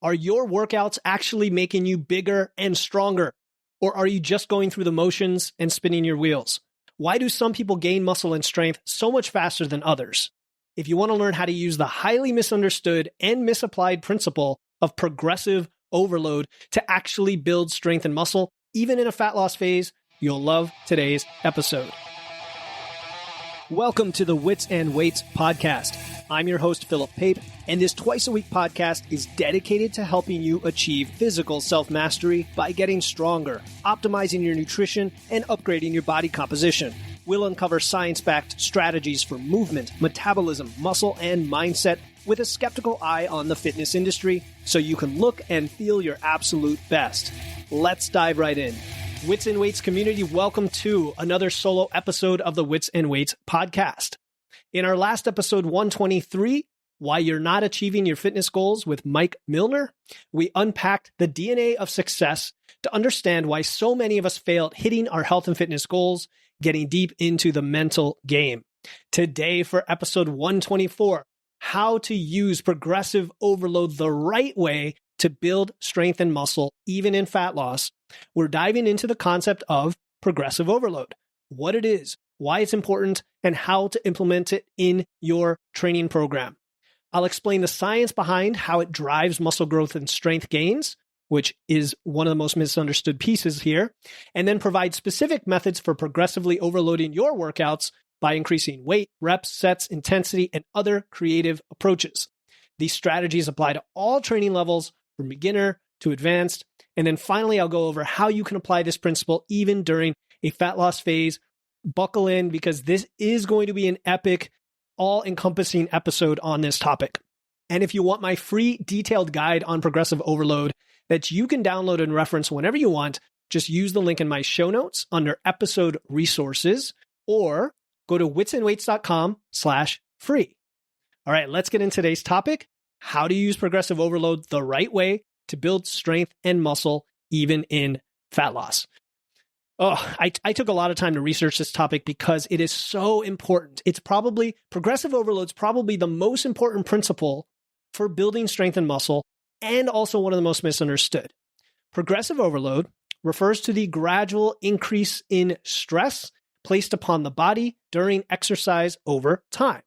Are your workouts actually making you bigger and stronger? Or are you just going through the motions and spinning your wheels? Why do some people gain muscle and strength so much faster than others? If you want to learn how to use the highly misunderstood and misapplied principle of progressive overload to actually build strength and muscle, even in a fat loss phase, you'll love today's episode. Welcome to the Wits and Weights podcast. I'm your host, Philip Pape, and this twice-a-week podcast is dedicated to helping you achieve physical self-mastery by getting stronger, optimizing your nutrition, and upgrading your body composition. We'll uncover science-backed strategies for movement, metabolism, muscle, and mindset with a skeptical eye on the fitness industry so you can look and feel your absolute best. Let's dive right in. Wits and Weights community, welcome to another solo episode of the Wits and Weights podcast. In our last episode 123, Why You're Not Achieving Your Fitness Goals with Mike Milner, we unpacked the DNA of success to understand why so many of us fail at hitting our health and fitness goals, getting deep into the mental game. Today for episode 124, how to use progressive overload the right way to build strength and muscle, even in fat loss. We're diving into the concept of progressive overload, what it is, why it's important, and how to implement it in your training program. I'll explain the science behind how it drives muscle growth and strength gains, which is one of the most misunderstood pieces here, and then provide specific methods for progressively overloading your workouts by increasing weight, reps, sets, intensity, and other creative approaches. These strategies apply to all training levels, from beginner to advanced. And then finally, I'll go over how you can apply this principle even during a fat loss phase. Buckle in because this is going to be an epic, all-encompassing episode on this topic. And if you want my free detailed guide on progressive overload that you can download and reference whenever you want, just use the link in my show notes under episode resources or go to witsandweights.com/free. All right, let's get into today's topic. How to use progressive overload the right way to build strength and muscle, even in fat loss. I took a lot of time to research this topic because it is so important. Progressive overload's probably the most important principle for building strength and muscle, and also one of the most misunderstood. Progressive overload refers to the gradual increase in stress placed upon the body during exercise over time.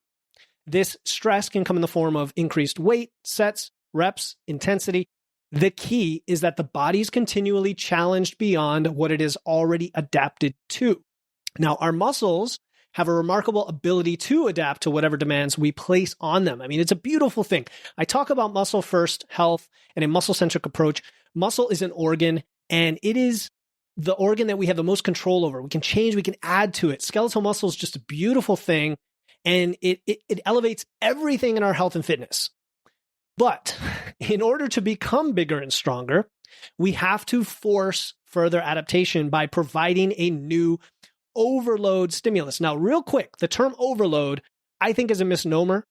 This stress can come in the form of increased weight, sets, reps, intensity. The key is that the body's continually challenged beyond what it is already adapted to. Now, our muscles have a remarkable ability to adapt to whatever demands we place on them. I mean, it's a beautiful thing. I talk about muscle first health and a muscle-centric approach. Muscle is an organ, and it is the organ that we have the most control over. We can change, we can add to it. Skeletal muscle is just a beautiful thing. And it elevates everything in our health and fitness. But in order to become bigger and stronger, we have to force further adaptation by providing a new overload stimulus. Now, real quick, the term overload, I think, is a misnomer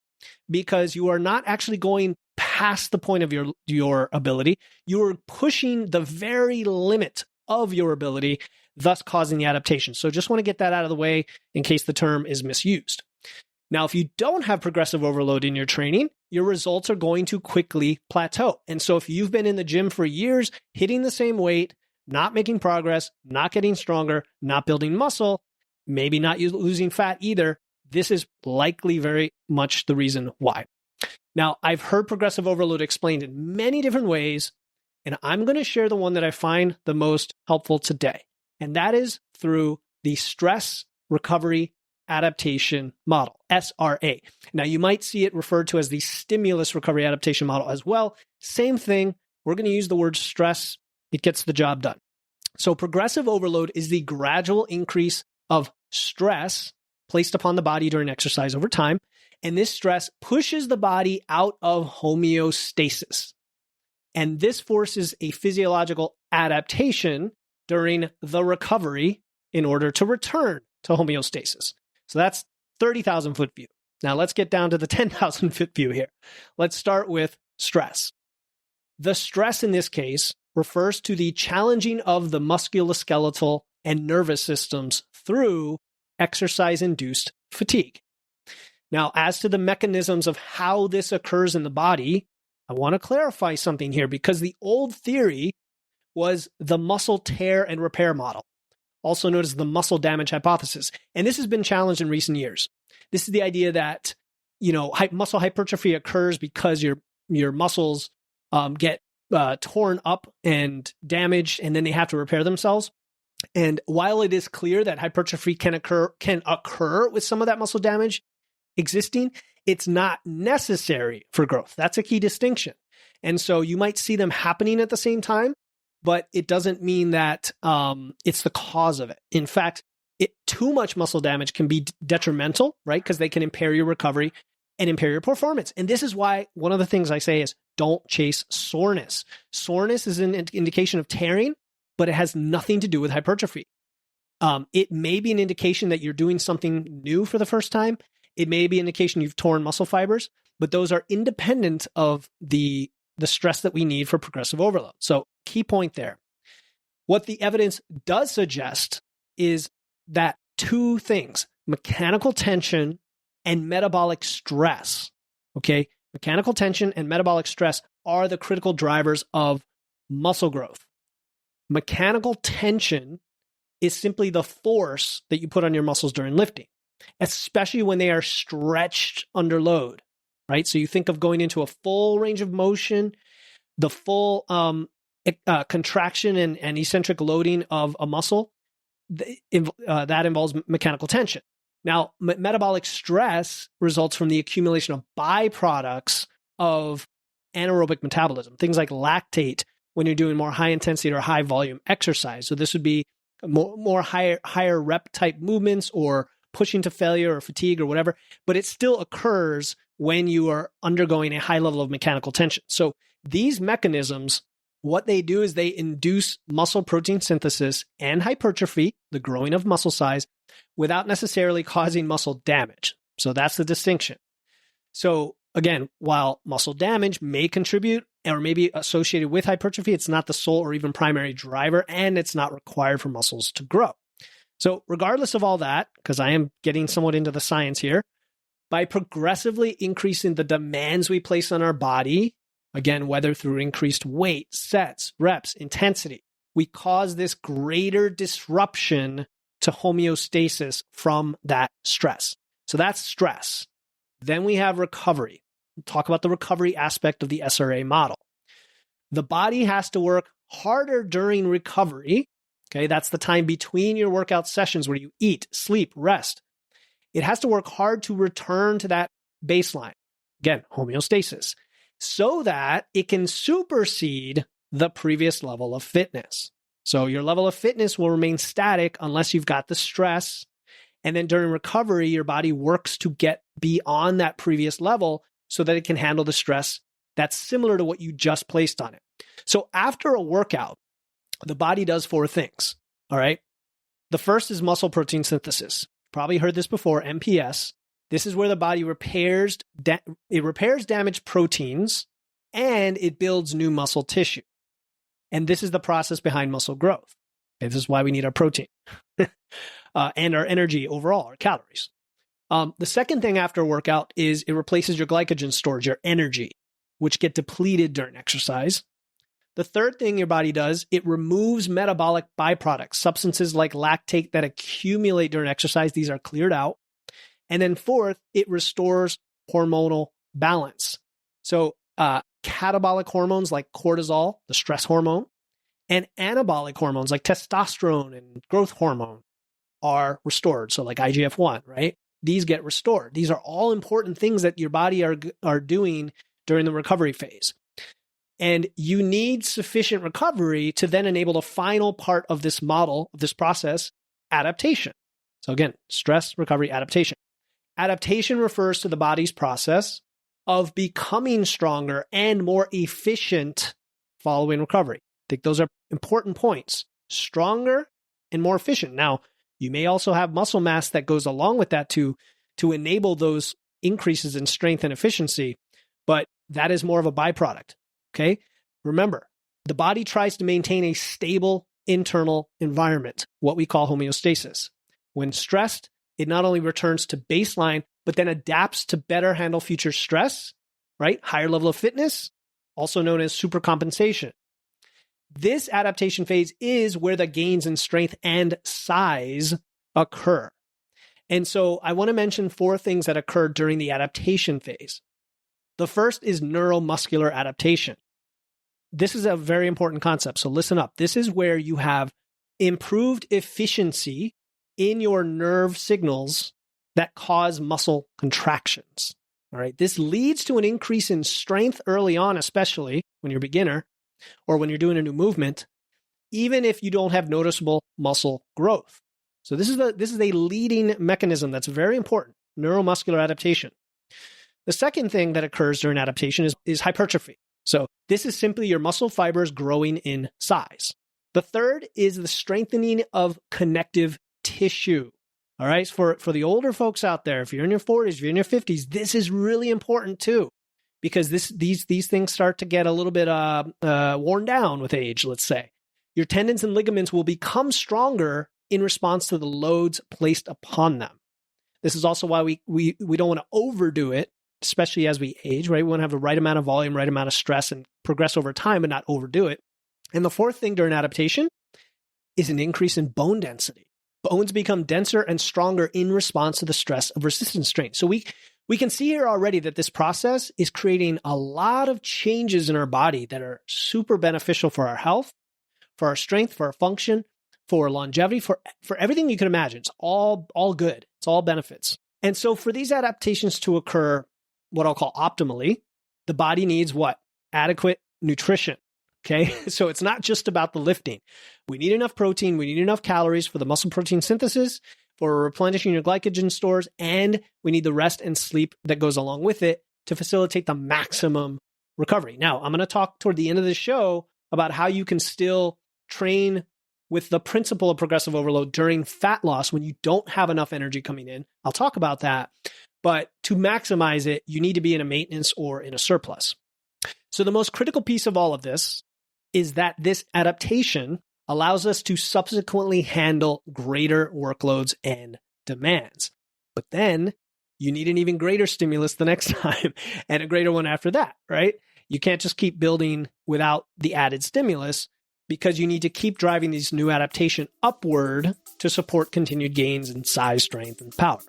because you are not actually going past the point of your ability. You are pushing the very limit of your ability, thus causing the adaptation. So just want to get that out of the way in case the term is misused. Now, if you don't have progressive overload in your training, your results are going to quickly plateau. And so if you've been in the gym for years, hitting the same weight, not making progress, not getting stronger, not building muscle, maybe not losing fat either, this is likely very much the reason why. Now, I've heard progressive overload explained in many different ways, and I'm going to share the one that I find the most helpful today. And that is through the stress recovery adaptation model, SRA. Now, you might see it referred to as the stimulus recovery adaptation model as well. Same thing. We're going to use the word stress. It gets the job done. So progressive overload is the gradual increase of stress placed upon the body during exercise over time. And this stress pushes the body out of homeostasis. And this forces a physiological adaptation during the recovery in order to return to homeostasis. So that's 30,000 foot view. Now let's get down to the 10,000 foot view here. Let's start with stress. The stress in this case refers to the challenging of the musculoskeletal and nervous systems through exercise-induced fatigue. Now, as to the mechanisms of how this occurs in the body, I want to clarify something here because the old theory was the muscle tear and repair model, also known as the muscle damage hypothesis. And this has been challenged in recent years. This is the idea that, muscle hypertrophy occurs because your muscles get torn up and damaged, and then they have to repair themselves. And while it is clear that hypertrophy can occur with some of that muscle damage existing, it's not necessary for growth. That's a key distinction. And so you might see them happening at the same time, but it doesn't mean that it's the cause of it. In fact, too much muscle damage can be detrimental, right? Because they can impair your recovery and impair your performance. And this is why one of the things I say is don't chase soreness. Soreness is an indication of tearing, but it has nothing to do with hypertrophy. It may be an indication that you're doing something new for the first time. It may be an indication you've torn muscle fibers, but those are independent of the stress that we need for progressive overload. So key point there. What the evidence does suggest is that two things, mechanical tension and metabolic stress, okay? Mechanical tension and metabolic stress are the critical drivers of muscle growth. Mechanical tension is simply the force that you put on your muscles during lifting, especially when they are stretched under load, right? So you think of going into a full range of motion, the full contraction and eccentric loading of a muscle, that involves mechanical tension. Now, metabolic stress results from the accumulation of byproducts of anaerobic metabolism, things like lactate when you're doing more high intensity or high volume exercise. So this would be more higher rep type movements or pushing to failure or fatigue or whatever, but it still occurs when you are undergoing a high level of mechanical tension. So these mechanisms, what they do is they induce muscle protein synthesis and hypertrophy, the growing of muscle size, without necessarily causing muscle damage. So that's the distinction. So again, while muscle damage may contribute or may be associated with hypertrophy, it's not the sole or even primary driver, and it's not required for muscles to grow. So regardless of all that, because I am getting somewhat into the science here, by progressively increasing the demands we place on our body, again, whether through increased weight, sets, reps, intensity, we cause this greater disruption to homeostasis from that stress. So that's stress. Then we have recovery. We'll talk about the recovery aspect of the SRA model. The body has to work harder during recovery. Okay, that's the time between your workout sessions where you eat, sleep, rest. It has to work hard to return to that baseline. Again, homeostasis, so that it can supersede the previous level of fitness. So your level of fitness will remain static unless you've got the stress. And then during recovery, your body works to get beyond that previous level so that it can handle the stress that's similar to what you just placed on it. So after a workout, the body does four things, all right? The first is muscle protein synthesis. Probably heard this before, MPS. This is where the body repairs damaged proteins and it builds new muscle tissue. And this is the process behind muscle growth. Okay, this is why we need our protein and our energy overall, our calories. The second thing after a workout is it replaces your glycogen storage, your energy, which get depleted during exercise. The third thing your body does, it removes metabolic byproducts, substances like lactate that accumulate during exercise. These are cleared out. And then fourth, it restores hormonal balance. So catabolic hormones like cortisol, the stress hormone, and anabolic hormones like testosterone and growth hormone are restored. So like IGF-1, right? These get restored. These are all important things that your body are doing during the recovery phase. And you need sufficient recovery to then enable the final part of this model, of this process, adaptation. So again, stress, recovery, adaptation. Adaptation refers to the body's process of becoming stronger and more efficient following recovery. I think those are important points. Stronger and more efficient. Now, you may also have muscle mass that goes along with that to enable those increases in strength and efficiency, but that is more of a byproduct. Okay? Remember, the body tries to maintain a stable internal environment, what we call homeostasis. When stressed, it not only returns to baseline, but then adapts to better handle future stress, right? Higher level of fitness, also known as supercompensation. This adaptation phase is where the gains in strength and size occur. And so I want to mention 4 things that occur during the adaptation phase. The first is neuromuscular adaptation. This is a very important concept, so listen up. This is where you have improved efficiency in your nerve signals that cause muscle contractions. All right, this leads to an increase in strength early on, especially when you're a beginner or when you're doing a new movement, even if you don't have noticeable muscle growth. So this is a leading mechanism that's very important, neuromuscular adaptation. The second thing that occurs during adaptation is hypertrophy. So this is simply your muscle fibers growing in size. The third is the strengthening of connective tissue. All right, for the older folks out there, if you're in your 40s, if you're in your 50s, this is really important too, because these things start to get a little bit worn down with age, let's say. Your tendons and ligaments will become stronger in response to the loads placed upon them. This is also why we don't want to overdo it, especially as we age, right? We want to have the right amount of volume, right amount of stress, and progress over time and not overdo it. And the fourth thing during adaptation is an increase in bone density. Bones become denser and stronger in response to the stress of resistance strain. So we can see here already that this process is creating a lot of changes in our body that are super beneficial for our health, for our strength, for our function, for longevity, for everything you can imagine. It's all good. It's all benefits. And so for these adaptations to occur, what I'll call optimally, the body needs what? Adequate nutrition. Okay, so it's not just about the lifting. We need enough protein, we need enough calories for the muscle protein synthesis, for replenishing your glycogen stores, and we need the rest and sleep that goes along with it to facilitate the maximum recovery. Now, I'm going to talk toward the end of the show about how you can still train with the principle of progressive overload during fat loss when you don't have enough energy coming in. I'll talk about that. But to maximize it, you need to be in a maintenance or in a surplus. So the most critical piece of all of this is that this adaptation allows us to subsequently handle greater workloads and demands. But then you need an even greater stimulus the next time and a greater one after that, right? You can't just keep building without the added stimulus because you need to keep driving these new adaptation upward to support continued gains in size, strength, and power.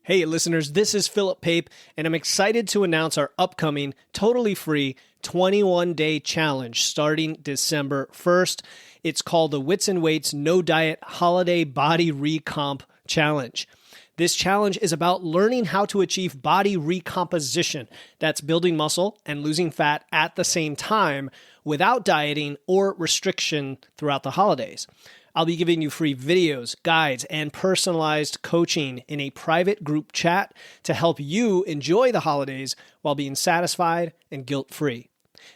Hey listeners, this is Philip Pape, and I'm excited to announce our upcoming, totally free 21-day challenge starting December 1st. It's called the Wits and Weights No Diet Holiday Body Recomp Challenge. This challenge is about learning how to achieve body recomposition. That's building muscle and losing fat at the same time without dieting or restriction throughout the holidays. I'll be giving you free videos, guides, and personalized coaching in a private group chat to help you enjoy the holidays while being satisfied and guilt-free.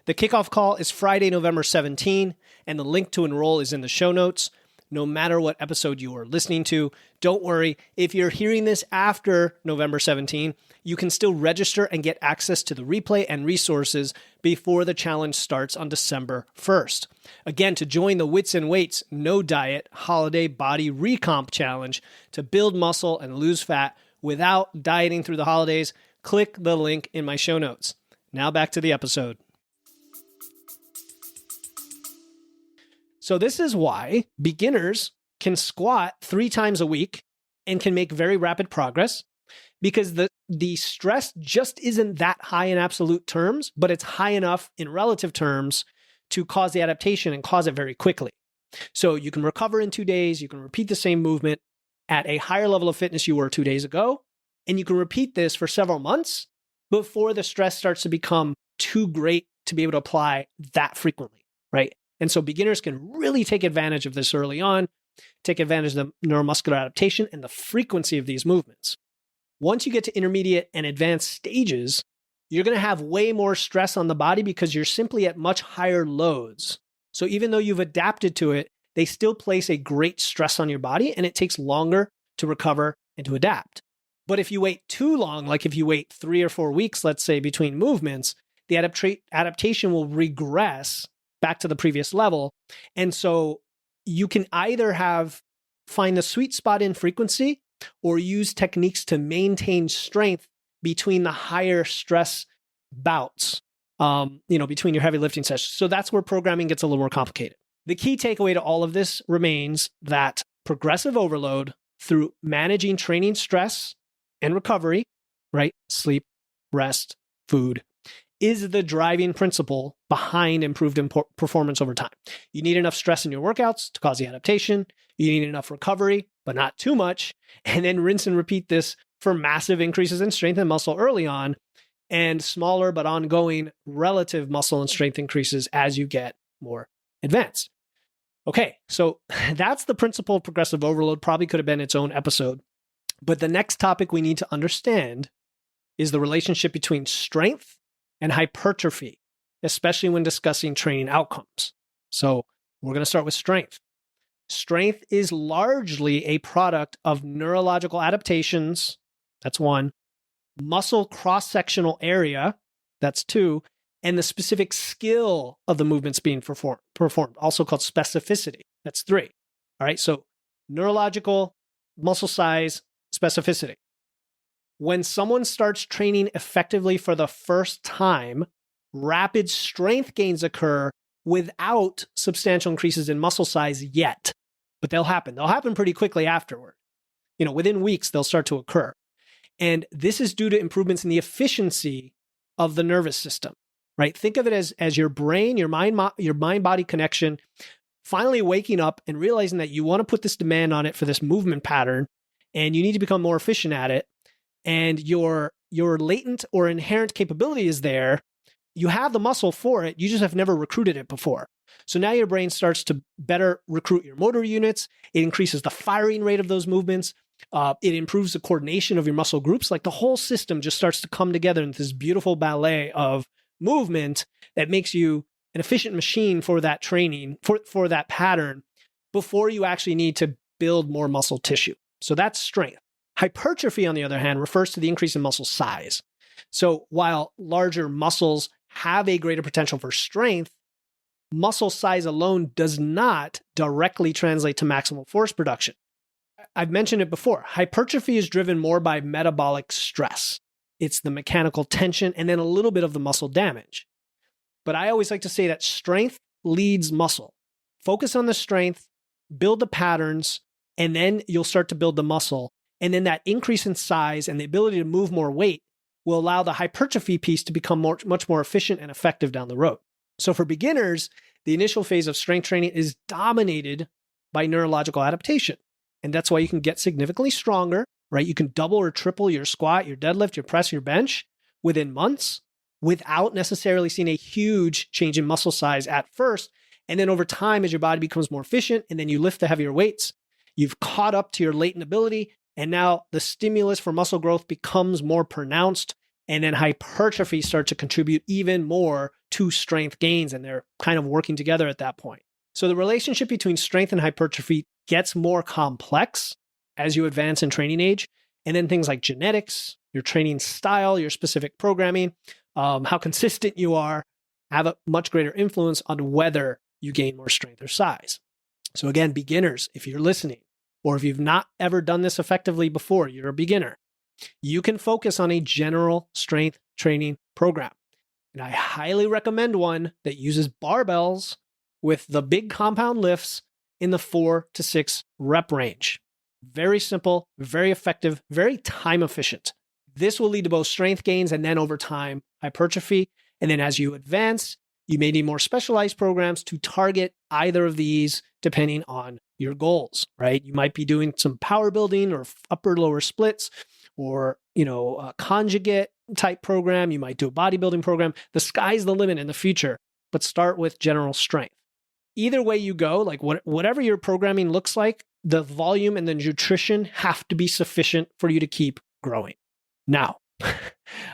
The kickoff call is Friday, November 17, and the link to enroll is in the show notes. No matter what episode you are listening to, don't worry. If you're hearing this after November 17, you can still register and get access to the replay and resources before the challenge starts on December 1st. Again, to join the Wits and Weights No Diet Holiday Body Recomp Challenge to build muscle and lose fat without dieting through the holidays, click the link in my show notes. Now back to the episode. So this is why beginners can squat 3 times a week and can make very rapid progress, because the stress just isn't that high in absolute terms, but it's high enough in relative terms to cause the adaptation and cause it very quickly. So you can recover in 2 days, you can repeat the same movement at a higher level of fitness you were 2 days ago, and you can repeat this for several months before the stress starts to become too great to be able to apply that frequently, right? And so beginners can really take advantage of this early on, take advantage of the neuromuscular adaptation and the frequency of these movements. Once you get to intermediate and advanced stages, you're going to have way more stress on the body because you're simply at much higher loads. So even though you've adapted to it, they still place a great stress on your body, and it takes longer to recover and to adapt. But if you wait too long, like if you wait 3 or 4 weeks, let's say, between movements, the adaptation will regress back to the previous level. And so you can either find the sweet spot in frequency or use techniques to maintain strength between the higher stress bouts, between your heavy lifting sessions. So that's where programming gets a little more complicated. The key takeaway to all of this remains that progressive overload through managing training stress and recovery, right? Sleep, rest, food, is the driving principle behind improved performance over time. You need enough stress in your workouts to cause the adaptation. You need enough recovery, but not too much. And then rinse and repeat this for massive increases in strength and muscle early on, and smaller but ongoing relative muscle and strength increases as you get more advanced. Okay, so that's the principle of progressive overload. Probably could have been its own episode. But the next topic we need to understand is the relationship between strength and hypertrophy, especially when discussing training outcomes. So we're going to start with strength. Strength is largely a product of neurological adaptations. That's one. Muscle cross-sectional area. That's two. And the specific skill of the movements being performed, also called specificity. That's three. All right, so neurological, muscle size, specificity. When someone starts training effectively for the first time, rapid strength gains occur without substantial increases in muscle size yet, but they'll happen. They'll happen pretty quickly afterward. Within weeks, they'll start to occur. And this is due to improvements in the efficiency of the nervous system, right? Think of it as your brain, your mind-body connection, finally waking up and realizing that you want to put this demand on it for this movement pattern, and you need to become more efficient at it. And your latent or inherent capability is there. You have the muscle for it. You just have never recruited it before. So now your brain starts to better recruit your motor units. It increases the firing rate of those movements. It improves the coordination of your muscle groups. Like the whole system just starts to come together in this beautiful ballet of movement that makes you an efficient machine for that training, for that pattern, before you actually need to build more muscle tissue. So that's strength. Hypertrophy, on the other hand, refers to the increase in muscle size. So while larger muscles have a greater potential for strength, muscle size alone does not directly translate to maximal force production. I've mentioned it before. Hypertrophy is driven more by metabolic stress. It's the mechanical tension and then a little bit of the muscle damage. But I always like to say that strength leads muscle. Focus on the strength, build the patterns, and then you'll start to build the muscle. And then that increase in size and the ability to move more weight will allow the hypertrophy piece to become much more efficient and effective down the road. So for beginners, the initial phase of strength training is dominated by neurological adaptation. And that's why you can get significantly stronger, right? You can double or triple your squat, your deadlift, your press, your bench within months without necessarily seeing a huge change in muscle size at first. And then over time, as your body becomes more efficient and then you lift the heavier weights, you've caught up to your latent ability. And now the stimulus for muscle growth becomes more pronounced, and then hypertrophy starts to contribute even more to strength gains, and they're kind of working together at that point. So the relationship between strength and hypertrophy gets more complex as you advance in training age, and then things like genetics, your training style, your specific programming, how consistent you are, have a much greater influence on whether you gain more strength or size. So again, beginners, if you're listening, or if you've not ever done this effectively before, you're a beginner, you can focus on a general strength training program. And I highly recommend one that uses barbells with the big compound lifts in the 4 to 6 rep range. Very simple, very effective, very time efficient. This will lead to both strength gains and then over time, hypertrophy. And then as you advance, you may need more specialized programs to target either of these depending on your goals, right? You might be doing some power building or upper lower splits or, a conjugate type program. You might do a bodybuilding program. The sky's the limit in the future, but start with general strength. Either way you go, like whatever your programming looks like, the volume and the nutrition have to be sufficient for you to keep growing. Now,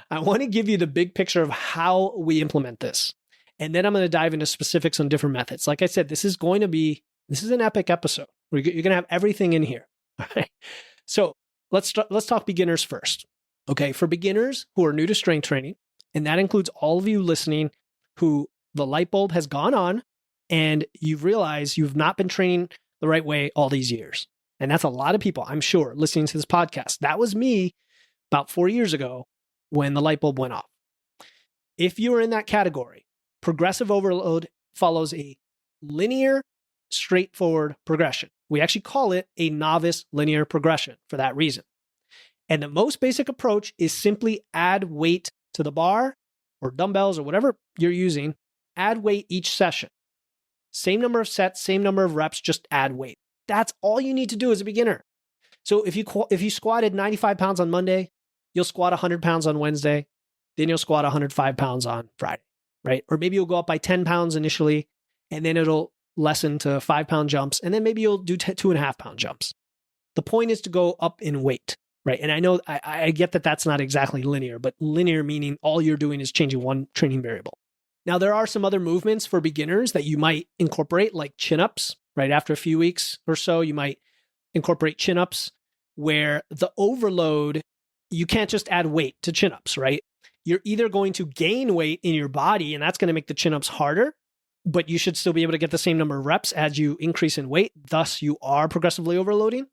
I want to give you the big picture of how we implement this. And then I'm going to dive into specifics on different methods. Like I said, this is an epic episode. You're going to have everything in here. All right. So let's talk beginners first. Okay. For beginners who are new to strength training, and that includes all of you listening who the light bulb has gone on and you've realized you've not been training the right way all these years. And that's a lot of people, I'm sure, listening to this podcast. That was me about 4 years ago. when the light bulb went off. If you are in that category, progressive overload follows a linear, straightforward progression. We actually call it a novice linear progression for that reason. And the most basic approach is simply add weight to the bar or dumbbells or whatever you're using, add weight each session. Same number of sets, same number of reps, just add weight. That's all you need to do as a beginner. So if you squatted 95 pounds on Monday, you'll squat 100 pounds on Wednesday, then you'll squat 105 pounds on Friday, right? Or maybe you'll go up by 10 pounds initially, and then it'll lessen to 5-pound jumps, and then maybe you'll do 2.5-pound jumps. The point is to go up in weight, right? And I know I get that that's not exactly linear, but linear meaning all you're doing is changing one training variable. Now, there are some other movements for beginners that you might incorporate, like chin-ups, right? After a few weeks or so, you might incorporate chin-ups where the overload, you can't just add weight to chin-ups, right? You're either going to gain weight in your body, and that's going to make the chin-ups harder, but you should still be able to get the same number of reps as you increase in weight. Thus, you are progressively overloading.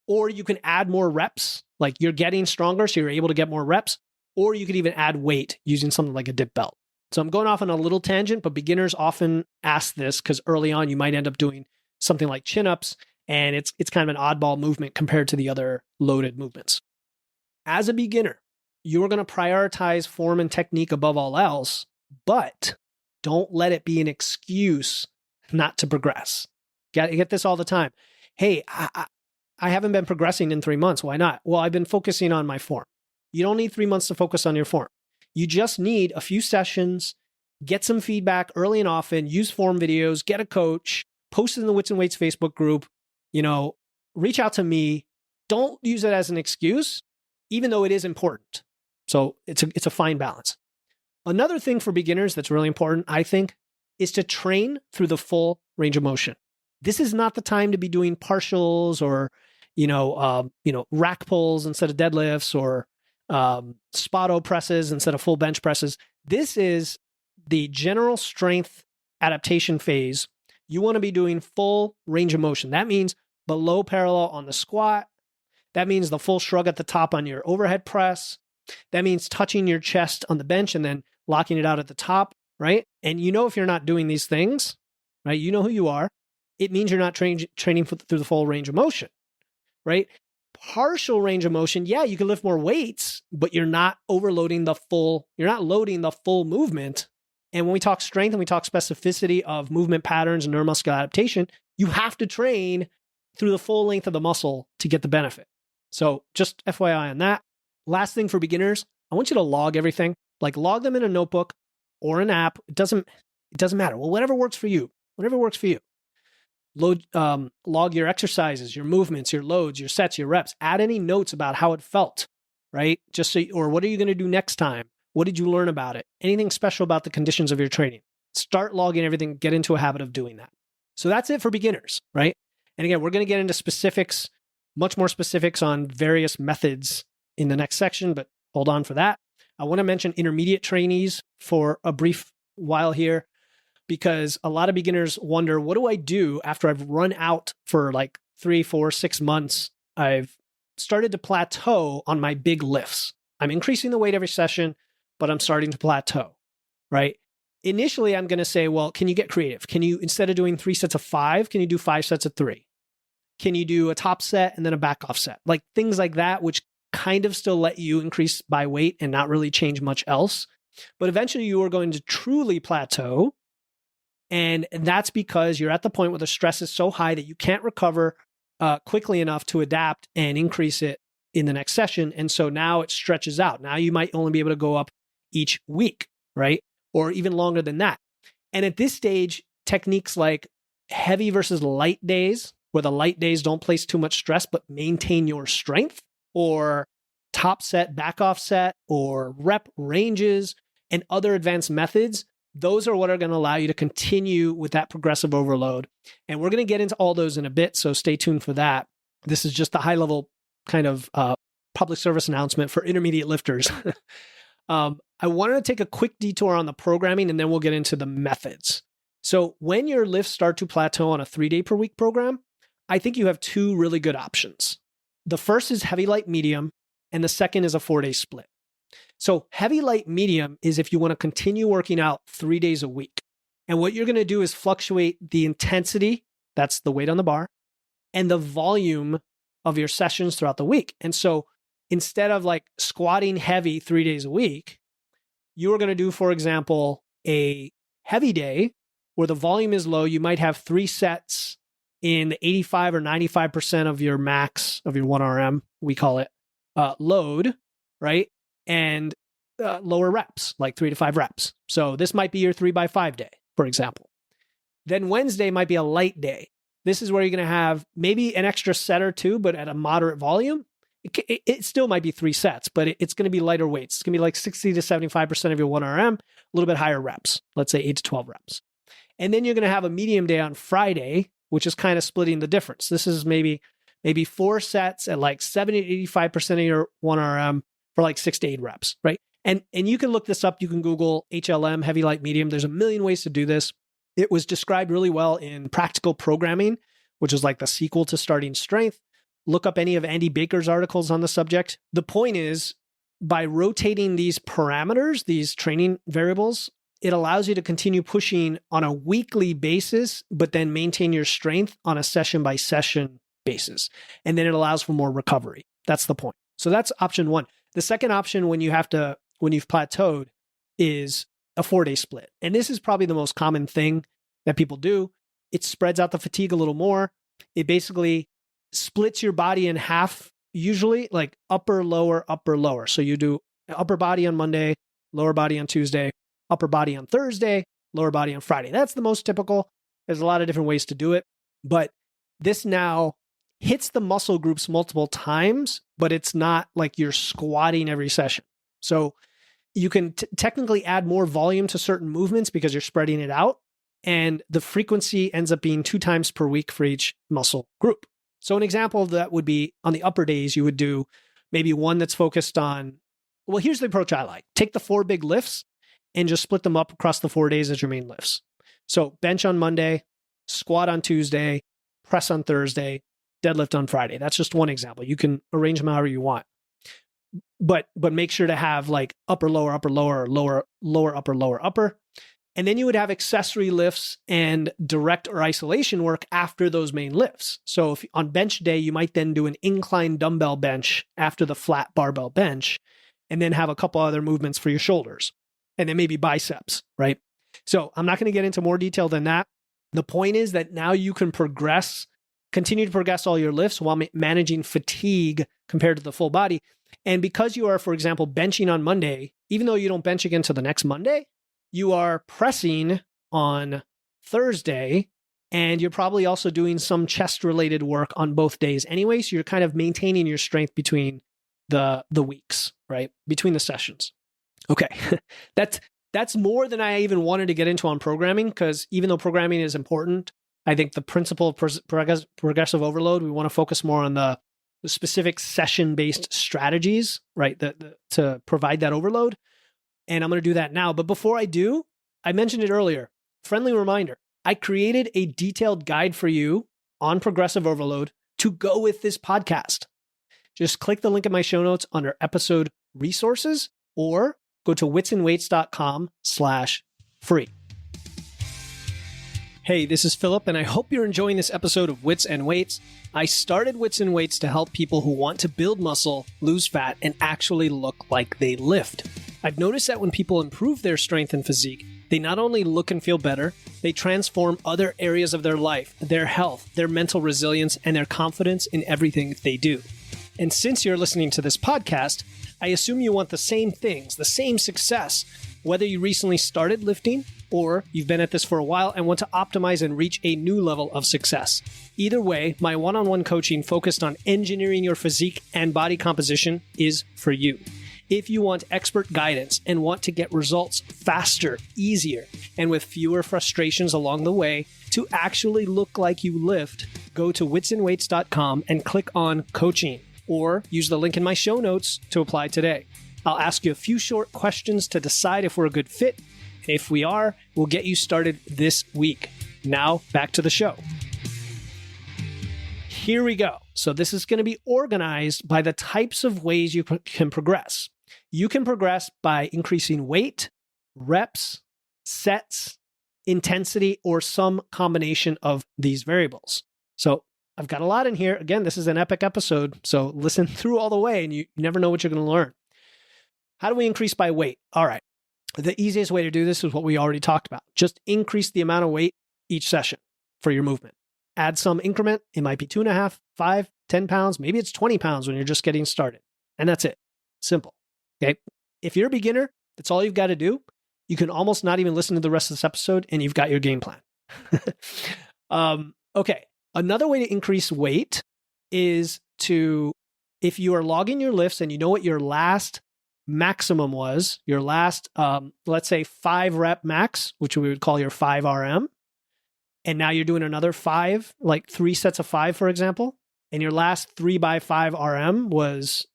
Or you can add more reps, like you're getting stronger, so you're able to get more reps. Or you could even add weight using something like a dip belt. So I'm going off on a little tangent, but beginners often ask this because early on you might end up doing something like chin-ups, and it's kind of an oddball movement compared to the other loaded movements. As a beginner, you are going to prioritize form and technique above all else, but don't let it be an excuse not to progress. Get this all the time. Hey, I haven't been progressing in 3 months. Why not? Well, I've been focusing on my form. You don't need 3 months to focus on your form. You just need a few sessions, get some feedback early and often, use form videos, get a coach, post it in the Wits and Weights Facebook group, reach out to me. Don't use it as an excuse, even though it is important. So it's a fine balance. Another thing for beginners that's really important, I think, is to train through the full range of motion. This is not the time to be doing partials or, rack pulls instead of deadlifts or Spotto presses instead of full bench presses. This is the general strength adaptation phase. You want to be doing full range of motion. That means below parallel on the squat. That means the full shrug at the top on your overhead press. That means touching your chest on the bench and then locking it out at the top, right? And if you're not doing these things, right? You know who you are. It means you're not training through the full range of motion, right? Partial range of motion, yeah, you can lift more weights, but you're not loading the full movement. And when we talk strength and we talk specificity of movement patterns and neuromuscular adaptation, you have to train through the full length of the muscle to get the benefit. So just FYI on that. Last thing for beginners, I want you to log everything. Like log them in a notebook or an app. It doesn't matter. Well, whatever works for you. Log your exercises, your movements, your loads, your sets, your reps. Add any notes about how it felt, right? Or what are you going to do next time? What did you learn about it? Anything special about the conditions of your training? Start logging everything. Get into a habit of doing that. So that's it for beginners, right? And again, we're going to get into specifics, much more specifics on various methods in the next section, but hold on for that. I want to mention intermediate trainees for a brief while here, because a lot of beginners wonder, what do I do after I've run out for like 3, 4, 6 months? I've started to plateau on my big lifts. I'm increasing the weight every session, but I'm starting to plateau, right? Initially, I'm going to say, well, can you get creative? Can you, instead of doing 3 sets of 5, can you do 5 sets of 3? Can you do a top set and then a back off set? Like things like that, which kind of still let you increase by weight and not really change much else. But eventually you are going to truly plateau. And that's because you're at the point where the stress is so high that you can't recover quickly enough to adapt and increase it in the next session. And so now it stretches out. Now you might only be able to go up each week, right? Or even longer than that. And at this stage, techniques like heavy versus light days, where the light days don't place too much stress, but maintain your strength, or top set, back off set, or rep ranges, and other advanced methods, those are what are going to allow you to continue with that progressive overload. And we're going to get into all those in a bit, so stay tuned for that. This is just the high level kind of public service announcement for intermediate lifters. I wanted to take a quick detour on the programming, and then we'll get into the methods. So when your lifts start to plateau on a 3-day per week program, I think you have 2 really good options. The first is heavy, light, medium, and the second is a 4-day split. So heavy, light, medium is if you want to continue working out 3 days a week. And what you're going to do is fluctuate the intensity, that's the weight on the bar, and the volume of your sessions throughout the week. And so instead of like squatting heavy 3 days a week, you are going to do, for example, a heavy day where the volume is low. You might have 3 sets in 85 or 95% of your max of your 1RM, we call it load, right? And lower reps, like 3 to 5 reps. So this might be your 3x5 day, for example. Then Wednesday might be a light day. This is where you're going to have maybe an extra set or 2, but at a moderate volume. It still might be 3 sets, but it's going to be lighter weights. It's going to be like 60 to 75% of your 1RM, a little bit higher reps, let's say 8 to 12 reps. And then you're going to have a medium day on Friday, which is kind of splitting the difference. This is maybe 4 sets at like 70 to 85% of your 1RM for like 6 to 8 reps, right? And you can look this up. You can Google HLM, heavy, light, medium. There's a million ways to do this. It was described really well in Practical Programming, which is like the sequel to Starting Strength. Look up any of Andy Baker's articles on the subject. The point is, by rotating these parameters, these training variables, it allows you to continue pushing on a weekly basis, but then maintain your strength on a session by session basis. And then it allows for more recovery. That's the point. So that's option 1. The second option when you've plateaued is a 4-day split. And this is probably the most common thing that people do. It spreads out the fatigue a little more. It basically splits your body in half, usually like upper, lower, upper, lower. So you do upper body on Monday, lower body on Tuesday, upper body on Thursday, lower body on Friday. That's the most typical. There's a lot of different ways to do it, but this now hits the muscle groups multiple times, but it's not like you're squatting every session. So you can technically add more volume to certain movements because you're spreading it out, and the frequency ends up being 2 times per week for each muscle group. So an example of that would be on the upper days, you would do maybe one that's focused on, well, here's the approach I like. Take the 4 big lifts and just split them up across the 4 days as your main lifts. So bench on Monday, squat on Tuesday, press on Thursday, deadlift on Friday. That's just one example. You can arrange them however you want. But make sure to have like upper, lower, upper, lower, lower, lower, upper, lower, upper. And then you would have accessory lifts and direct or isolation work after those main lifts. So if on bench day, you might then do an incline dumbbell bench after the flat barbell bench, and then have a couple other movements for your shoulders, and then maybe biceps, right? So I'm not going to get into more detail than that. The point is that now you can continue to progress all your lifts while managing fatigue compared to the full body. And because you are, for example, benching on Monday, even though you don't bench again till the next Monday, you are pressing on Thursday, and you're probably also doing some chest-related work on both days anyway. So you're kind of maintaining your strength between the weeks, right? Between the sessions. Okay, that's more than I even wanted to get into on programming, because even though programming is important, I think the principle of progressive overload, we want to focus more on the specific session-based strategies, right? To provide that overload. And I'm going to do that now. But before I do, I mentioned it earlier, friendly reminder, I created a detailed guide for you on progressive overload to go with this podcast. Just click the link in my show notes under episode resources, or go to witsandweights.com/free. Hey, this is Philip, and I hope you're enjoying this episode of Wits and Weights. I started Wits and Weights to help people who want to build muscle, lose fat, and actually look like they lift. I've noticed that when people improve their strength and physique, they not only look and feel better, they transform other areas of their life, their health, their mental resilience, and their confidence in everything they do. And since you're listening to this podcast, I assume you want the same things, the same success, whether you recently started lifting or you've been at this for a while and want to optimize and reach a new level of success. Either way, my one-on-one coaching focused on engineering your physique and body composition is for you. If you want expert guidance and want to get results faster, easier, and with fewer frustrations along the way to actually look like you lift, go to witsandweights.com and click on coaching, or use the link in my show notes to apply today. I'll ask you a few short questions to decide if we're a good fit. If we are, we'll get you started this week. Now, back to the show. Here we go. So this is going to be organized by the types of ways you can progress. You can progress by increasing weight, reps, sets, intensity, or some combination of these variables. So I've got a lot in here. Again, this is an epic episode, so listen through all the way and you never know what you're going to learn. How do we increase by weight? All right. The easiest way to do this is what we already talked about. Just increase the amount of weight each session for your movement. Add some increment. It might be 2.5, 5, 10 pounds. Maybe it's 20 pounds when you're just getting started. And that's it. Simple. Okay. If you're a beginner, that's all you've got to do. You can almost not even listen to the rest of this episode and you've got your game plan. Okay. Another way to increase weight is to, if you are logging your lifts and you know what your last maximum was, your last, let's say 5 rep max, which we would call your 5 RM. And now you're doing another 5, like 3 sets of 5, for example. And your last 3x5 RM was,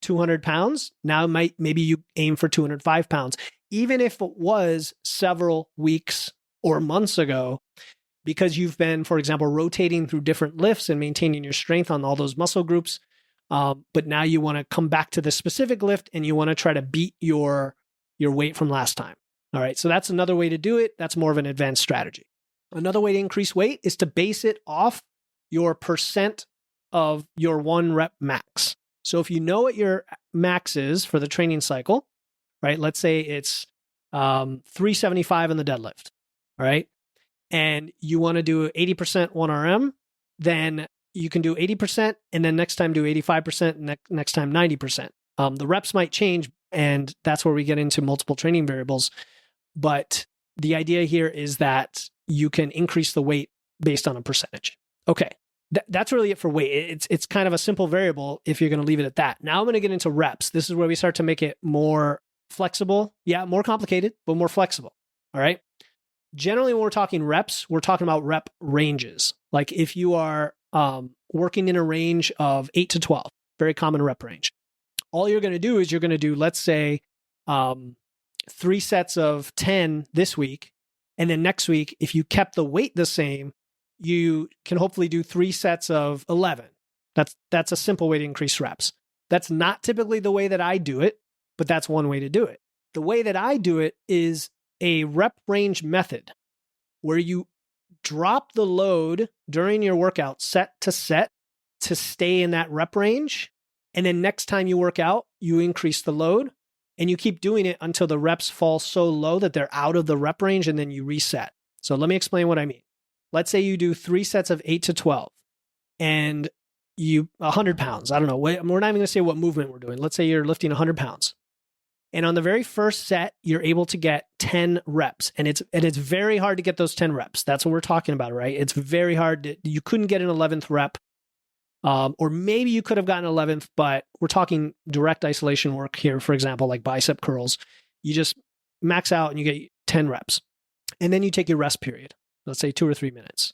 200 pounds. Now maybe you aim for 205 pounds, even if it was several weeks or months ago, because you've been, for example, rotating through different lifts and maintaining your strength on all those muscle groups. But now you want to come back to the specific lift and you want to try to beat your weight from last time. All right. So that's another way to do it. That's more of an advanced strategy. Another way to increase weight is to base it off your percent of your 1 rep max. So if you know what your max is for the training cycle, right? Let's say it's 375 in the deadlift. All right. And you want to do 80% 1RM, then you can do 80% and then next time do 85%, next time 90%. The reps might change and that's where we get into multiple training variables. But the idea here is that you can increase the weight based on a percentage. Okay, that's really it for weight. It's kind of a simple variable if you're going to leave it at that. Now I'm going to get into reps. This is where we start to make it more flexible. Yeah, more complicated, but more flexible. All right. Generally, when we're talking reps, we're talking about rep ranges. Like if you are working in a range of 8 to 12, very common rep range. All you're going to do is you're going to do, let's say, 3 sets of 10 this week. And then next week, if you kept the weight the same, you can hopefully do 3 sets of 11. That's a simple way to increase reps. That's not typically the way that I do it, but that's one way to do it. The way that I do it is a rep range method where you drop the load during your workout set to stay in that rep range. And then next time you work out, you increase the load and you keep doing it until the reps fall so low that they're out of the rep range and then you reset. So let me explain what I mean. Let's say you do 3 sets of 8 to 12 and 100 pounds. I don't know. We're not even going to say what movement we're doing. Let's say you're lifting 100 pounds. And on the very first set, you're able to get 10 reps. And it's very hard to get those 10 reps. That's what we're talking about, right? It's very hard. You couldn't get an 11th rep. Or maybe you could have gotten 11th, but we're talking direct isolation work here, for example, like bicep curls. You just max out and you get 10 reps. And then you take your rest period, let's say 2 or 3 minutes.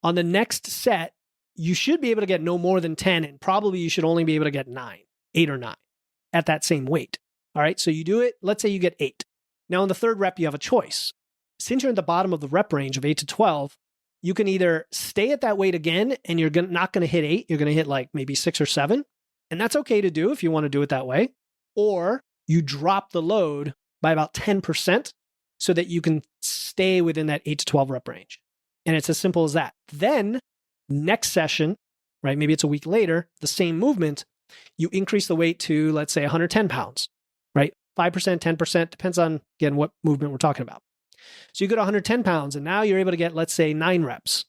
On the next set, you should be able to get no more than 10, and probably you should only be able to get 8 or 9 at that same weight. All right, so you do it, let's say you get 8. Now on the third rep, you have a choice. Since you're at the bottom of the rep range of 8 to 12, you can either stay at that weight again and you're not going to hit 8, you're going to hit like maybe 6 or 7. And that's okay to do if you want to do it that way. Or you drop the load by about 10% so that you can stay within that 8 to 12 rep range. And it's as simple as that. Then next session, right, maybe it's a week later, the same movement, you increase the weight to, let's say, 110 pounds, right? 5%, 10%, depends on, again, what movement we're talking about. So you go to 110 pounds and now you're able to get, let's say, 9 reps.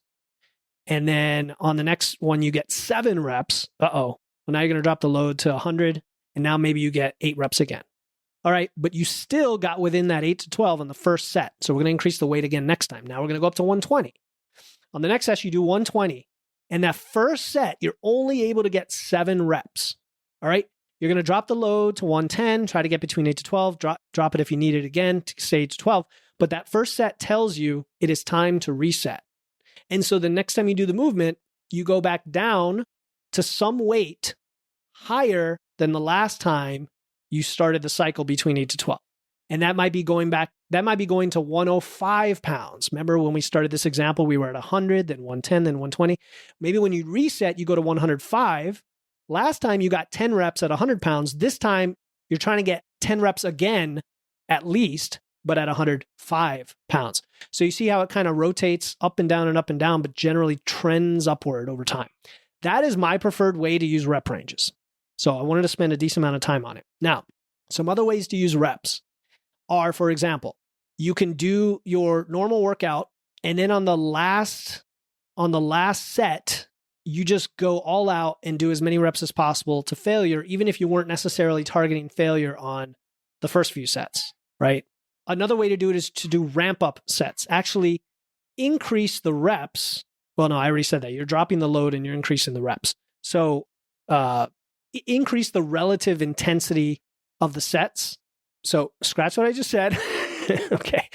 And then on the next one, you get 7 reps. Well, now you're going to drop the load to 100 and now maybe you get 8 reps again. All right, but you still got within that 8 to 12 on the first set. So we're going to increase the weight again next time. Now we're going to go up to 120. On the next session, you do 120. And that first set, you're only able to get 7 reps. All right, you're going to drop the load to 110, try to get between 8 to 12, drop it if you need it again to stay 8 to 12. But that first set tells you it is time to reset. And so the next time you do the movement, you go back down to some weight higher than the last time you started the cycle between 8 to 12. And that might be going to 105 pounds. Remember when we started this example, we were at 100, then 110, then 120. Maybe when you reset, you go to 105. Last time you got 10 reps at 100 pounds. This time you're trying to get 10 reps again, at least, but at 105 pounds. So you see how it kind of rotates up and down, but generally trends upward over time. That is my preferred way to use rep ranges. So I wanted to spend a decent amount of time on it. Now, some other ways to use reps are, for example, you can do your normal workout, and then on the last set, you just go all out and do as many reps as possible to failure, even if you weren't necessarily targeting failure on the first few sets, right? Another way to do it is to do ramp up sets. Actually increase the reps. Well, no, I already said that. You're dropping the load and you're increasing the reps. So increase the relative intensity of the sets. So scratch what I just said. Okay.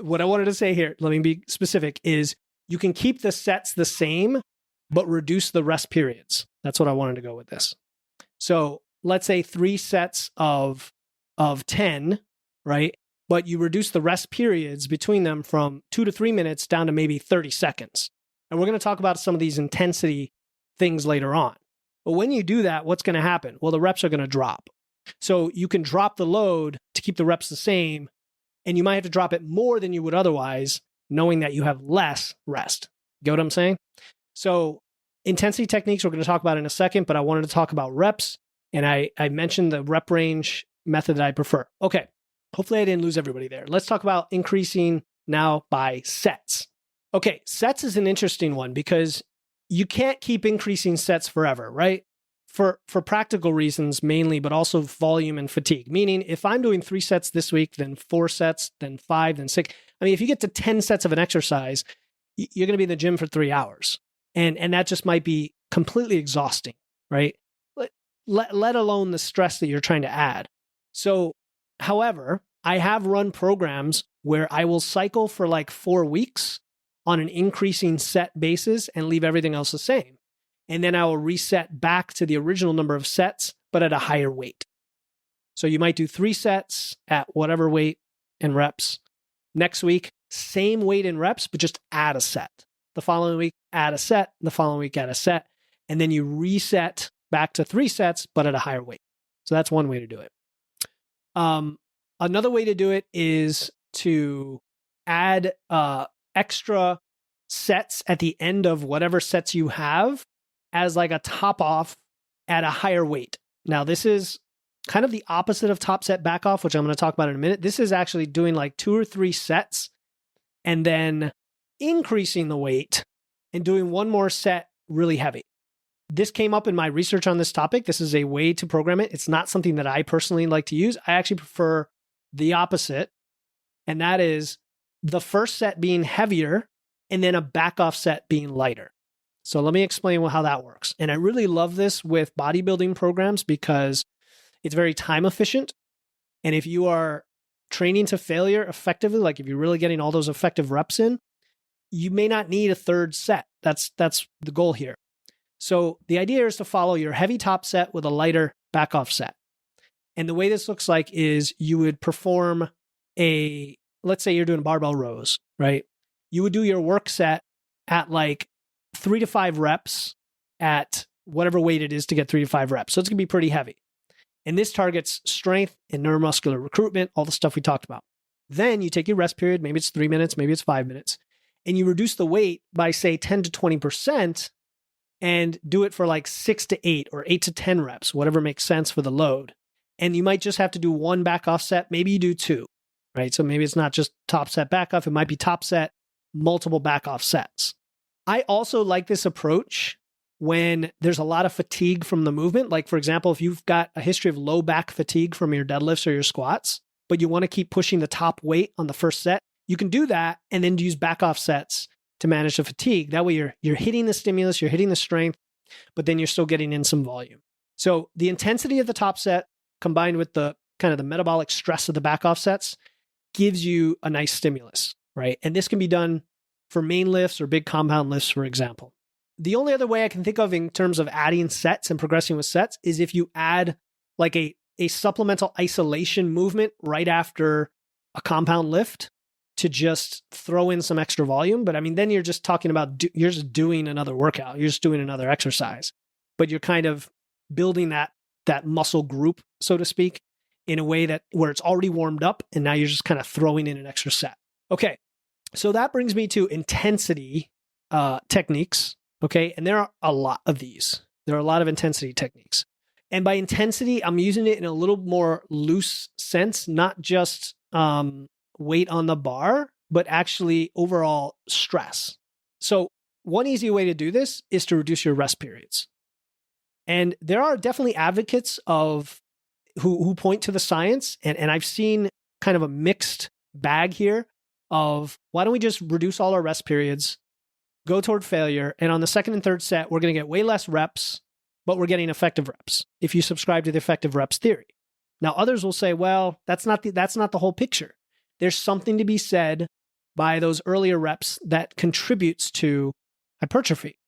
What I wanted to say here, let me be specific, is you can keep the sets the same, but reduce the rest periods. That's what I wanted to go with this. So let's say 3 sets of 10, right? But you reduce the rest periods between them from 2 to 3 minutes down to maybe 30 seconds. And we're going to talk about some of these intensity things later on. But when you do that, what's going to happen? Well, the reps are going to drop. So you can drop the load to keep the reps the same, and you might have to drop it more than you would otherwise, knowing that you have less rest. Get what I'm saying? So intensity techniques we're going to talk about in a second, but I wanted to talk about reps, and I mentioned the rep range method that I prefer. Okay, hopefully I didn't lose everybody there. Let's talk about increasing now by sets. Okay, sets is an interesting one because you can't keep increasing sets forever, right? For practical reasons mainly, but also volume and fatigue. Meaning, if I'm doing 3 sets this week, then 4 sets, then 5, then 6. I mean, if you get to 10 sets of an exercise, you're going to be in the gym for 3 hours. And that just might be completely exhausting, right? Let alone the stress that you're trying to add. So, however, I have run programs where I will cycle for like 4 weeks on an increasing set basis and leave everything else the same. And then I will reset back to the original number of sets, but at a higher weight. So you might do 3 sets at whatever weight and reps. Next week, same weight and reps, but just add a set. The following week, add a set. The following week, add a set. And then you reset back to 3 sets, but at a higher weight. So that's one way to do it. Another way to do it is to add extra sets at the end of whatever sets you have as like a top off at a higher weight. Now, this is kind of the opposite of top set back off, which I'm going to talk about in a minute. This is actually doing like 2 or 3 sets and then increasing the weight and doing one more set really heavy. This came up in my research on this topic. This is a way to program it. It's not something that I personally like to use. I actually prefer the opposite, and that is the first set being heavier and then a back off set being lighter. So let me explain how that works. And I really love this with bodybuilding programs because it's very time efficient. And if you are training to failure effectively, like if you're really getting all those effective reps in, you may not need a 3rd set. That's the goal here. So the idea is to follow your heavy top set with a lighter back off set. And the way this looks like is you would perform let's say you're doing barbell rows, right? You would do your work set at like 3 to 5 reps at whatever weight it is to get 3 to 5 reps. So it's going to be pretty heavy. And this targets strength and neuromuscular recruitment, all the stuff we talked about. Then you take your rest period, maybe it's 3 minutes, maybe it's 5 minutes, and you reduce the weight by say 10 to 20% and do it for like 6 to 8 or 8 to 10 reps, whatever makes sense for the load. And you might just have to do 1 back off set. Maybe you do 2, right? So maybe it's not just top set back off. It might be top set, multiple back off sets. I also like this approach when there's a lot of fatigue from the movement. Like, for example, if you've got a history of low back fatigue from your deadlifts or your squats, but you want to keep pushing the top weight on the first set, you can do that and then use back off sets to manage the fatigue. That way you're hitting the stimulus, you're hitting the strength, but then you're still getting in some volume. So the intensity of the top set combined with the kind of the metabolic stress of the back off sets gives you a nice stimulus, right? And this can be done for main lifts or big compound lifts, for example. The only other way I can think of in terms of adding sets and progressing with sets is if you add like a supplemental isolation movement right after a compound lift to just throw in some extra volume. But I mean, then you're just talking about, you're just doing another workout. You're just doing another exercise, but you're kind of building that muscle group, so to speak. in a way that where it's already warmed up and now you're just kind of throwing in an extra set. Okay, so that brings me to intensity techniques. Okay, and there are a lot of these. There are a lot of intensity techniques. And by intensity, I'm using it in a little more loose sense, not just weight on the bar, but actually overall stress. So one easy way to do this is to reduce your rest periods. And there are definitely advocates of who point to the science, and I've seen kind of a mixed bag here of why don't we just reduce all our rest periods, go toward failure, and on the second and third set, we're going to get way less reps, but we're getting effective reps, if you subscribe to the effective reps theory. Now, others will say, well, that's not the whole picture. There's something to be said by those earlier reps that contributes to hypertrophy.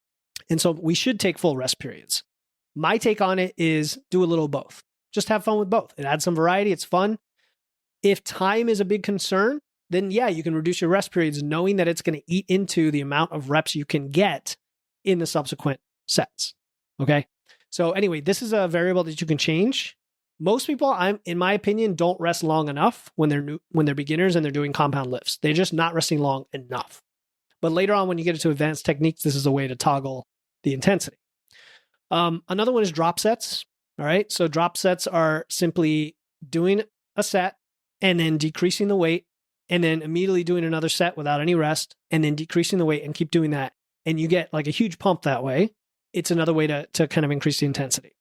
And so we should take full rest periods. My take on it is do a little both. Just have fun with both. It adds some variety. It's fun. If time is a big concern, then yeah, you can reduce your rest periods knowing that it's going to eat into the amount of reps you can get in the subsequent sets. Okay? So anyway, this is a variable that you can change. Most people, in my opinion, don't rest long enough when they're beginners and they're doing compound lifts. They're just not resting long enough. But later on, when you get into advanced techniques, this is a way to toggle the intensity. Another one is drop sets. All right. So drop sets are simply doing a set and then decreasing the weight and then immediately doing another set without any rest and then decreasing the weight and keep doing that. And you get like a huge pump that way. It's another way to kind of increase the intensity.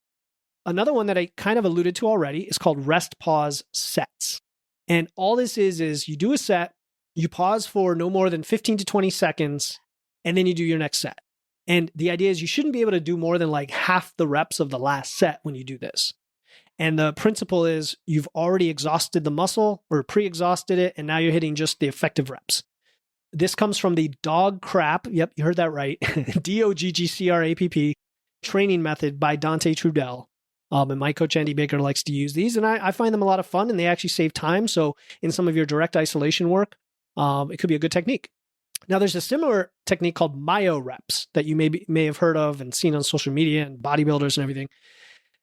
Another one that I kind of alluded to already is called rest pause sets. And all this is you do a set, you pause for no more than 15 to 20 seconds, and then you do your next set. And the idea is you shouldn't be able to do more than like half the reps of the last set when you do this. And the principle is you've already exhausted the muscle or pre-exhausted it, and now you're hitting just the effective reps. This comes from the dog crap, yep, you heard that right, DOGGCRAPP training method by Dante Trudell. And my coach Andy Baker likes to use these, and I find them a lot of fun, and they actually save time. So in some of your direct isolation work, it could be a good technique. Now, there's a similar technique called myo reps that you may have heard of and seen on social media and bodybuilders and everything.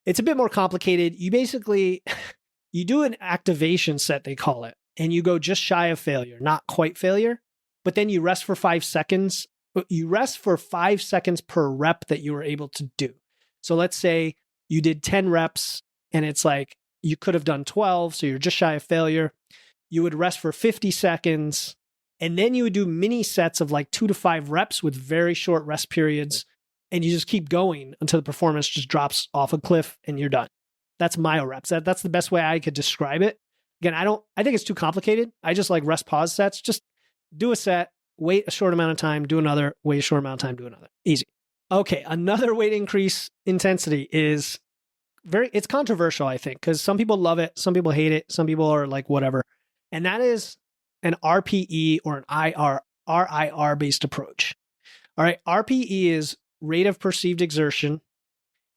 It's a bit more complicated. You do an activation set, they call it, and you go just shy of failure, not quite failure, but then you rest for 5 seconds. You rest for 5 seconds per rep that you were able to do. So let's say you did 10 reps and it's like you could have done 12, so you're just shy of failure. You would rest for 50 seconds, and then you would do mini sets of like 2 to 5 reps with very short rest periods, and you just keep going until the performance just drops off a cliff and you're done. That's myo reps. That's the best way I could describe it. Again, I think it's too complicated. I just like rest pause sets. Just do a set, wait a short amount of time, do another, wait a short amount of time, do another. Easy. Okay, another way to increase intensity is it's controversial, I think, because some people love it, some people hate it, some people are like, whatever. And that is an RPE or an RIR based approach. All right, RPE is rate of perceived exertion.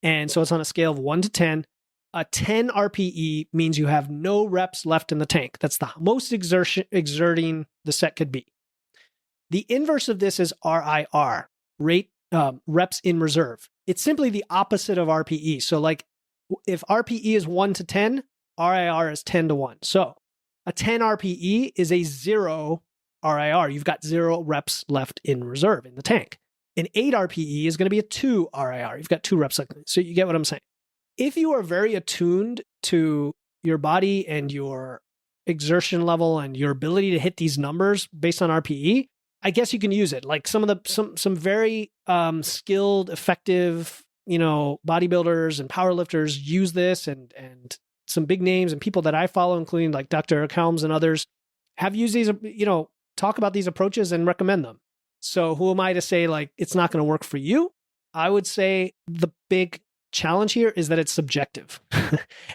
And so it's on a scale of 1 to 10. A 10 RPE means you have no reps left in the tank. That's the most exerting the set could be. The inverse of this is RIR, reps in reserve. It's simply the opposite of RPE. So like if RPE is 1 to 10, RIR is 10 to 1. So a 10 RPE is a 0 RIR. You've got 0 reps left in reserve in the tank. An 8 RPE is going to be a 2 RIR. You've got 2 reps left. So you get what I'm saying. If you are very attuned to your body and your exertion level and your ability to hit these numbers based on RPE, I guess you can use it. Like some very skilled, effective, bodybuilders and powerlifters use this, and some big names and people that I follow, including like Dr. Eric Helms and others, have used these, talk about these approaches and recommend them. So who am I to say like it's not going to work for you? I would say the big challenge here is that it's subjective.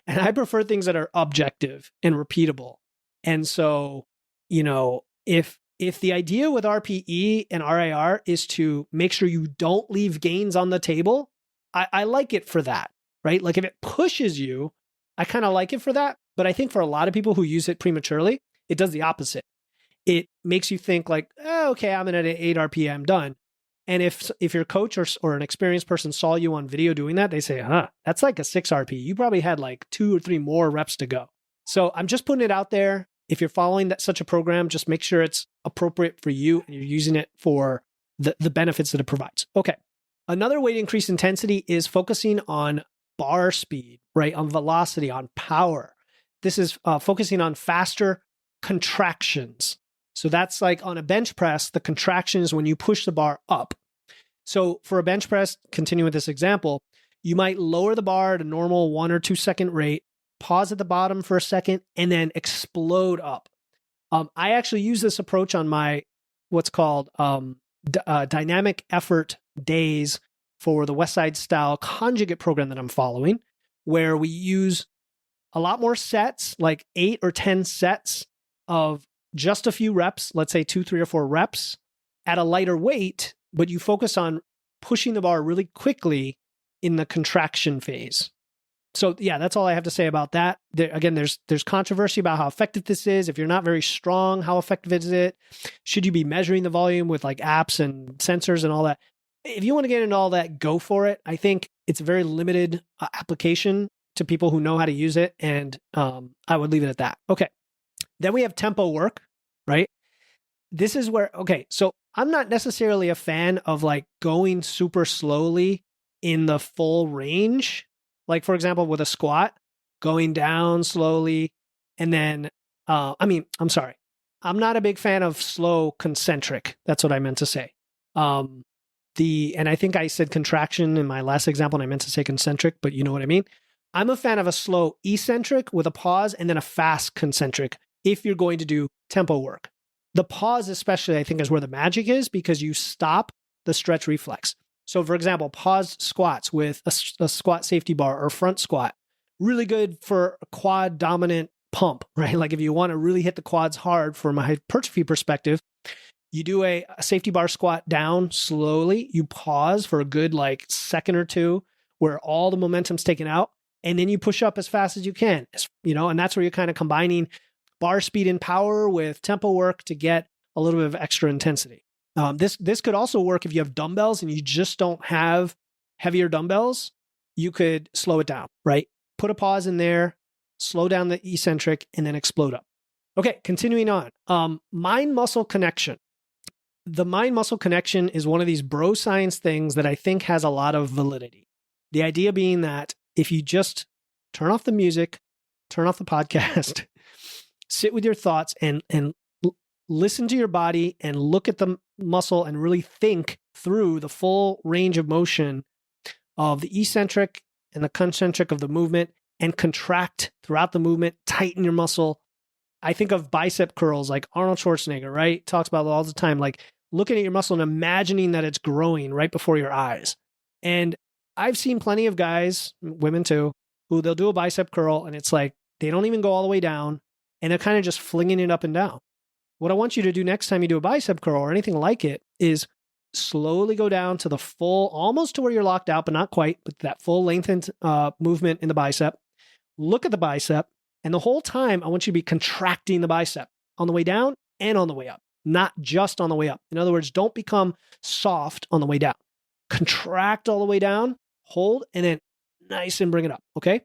And I prefer things that are objective and repeatable. And so, if the idea with RPE and RIR is to make sure you don't leave gains on the table, I like it for that, right? Like if it pushes you, I kind of like it for that. But I think for a lot of people who use it prematurely, it does the opposite. It makes you think like, okay, I'm at an 8 RPE, I'm done. And if your coach or an experienced person saw you on video doing that, they say, that's like a 6 RPE. You probably had like 2 or 3 more reps to go. So I'm just putting it out there. If you're following such a program, just make sure it's appropriate for you and you're using it for the benefits that it provides. Okay. Another way to increase intensity is focusing on bar speed, right? On velocity, on power. This is focusing on faster contractions. So that's like on a bench press, the contraction is when you push the bar up. So for a bench press, continue with this example, you might lower the bar at a normal 1 or 2 second rate, pause at the bottom for a second, and then explode up. I actually use this approach on my what's called dynamic effort days for the Westside style conjugate program that I'm following, where we use a lot more sets, like 8 or 10 sets of just a few reps, let's say 2, 3, or 4 reps at a lighter weight, but you focus on pushing the bar really quickly in the contraction phase. So yeah, that's all I have to say about that. Again, there's controversy about how effective this is. If you're not very strong, how effective is it? Should you be measuring the volume with like apps and sensors and all that? If you want to get into all that, go for it. I think it's a very limited application to people who know how to use it. And I would leave it at that. Okay. Then we have tempo work, right? This is where, okay, so I'm not necessarily a fan of like going super slowly in the full range. Like, for example, with a squat, going down slowly. And then, I'm sorry. I'm not a big fan of slow concentric. That's what I meant to say. And I think I said contraction in my last example, and I meant to say concentric, but you know what I mean? I'm a fan of a slow eccentric with a pause and then a fast concentric if you're going to do tempo work. The pause especially, I think, is where the magic is because you stop the stretch reflex. So for example, pause squats with a squat safety bar or front squat, really good for a quad dominant pump, right? Like if you want to really hit the quads hard from a hypertrophy perspective, you do a safety bar squat down slowly, you pause for a good like second or two where all the momentum's taken out, and then you push up as fast as you can, and that's where you're kind of combining bar speed and power with tempo work to get a little bit of extra intensity. This could also work if you have dumbbells and you just don't have heavier dumbbells. You could slow it down, right? Put a pause in there, slow down the eccentric, and then explode up. Okay, continuing on. Mind-muscle connection. The mind-muscle connection is one of these bro science things that I think has a lot of validity. The idea being that if you just turn off the music, turn off the podcast, sit with your thoughts and listen to your body and look at the muscle and really think through the full range of motion of the eccentric and the concentric of the movement and contract throughout the movement, tighten your muscle. I think of bicep curls like Arnold Schwarzenegger, right? Talks about it all the time, like looking at your muscle and imagining that it's growing right before your eyes. And I've seen plenty of guys, women too, who they'll do a bicep curl and it's like they don't even go all the way down and they're kind of just flinging it up and down. What I want you to do next time you do a bicep curl or anything like it is slowly go down to the full, almost to where you're locked out, but not quite, but that full lengthened movement in the bicep. Look at the bicep. And the whole time, I want you to be contracting the bicep on the way down and on the way up, not just on the way up. In other words, don't become soft on the way down. Contract all the way down, hold, and then nice and bring it up, okay?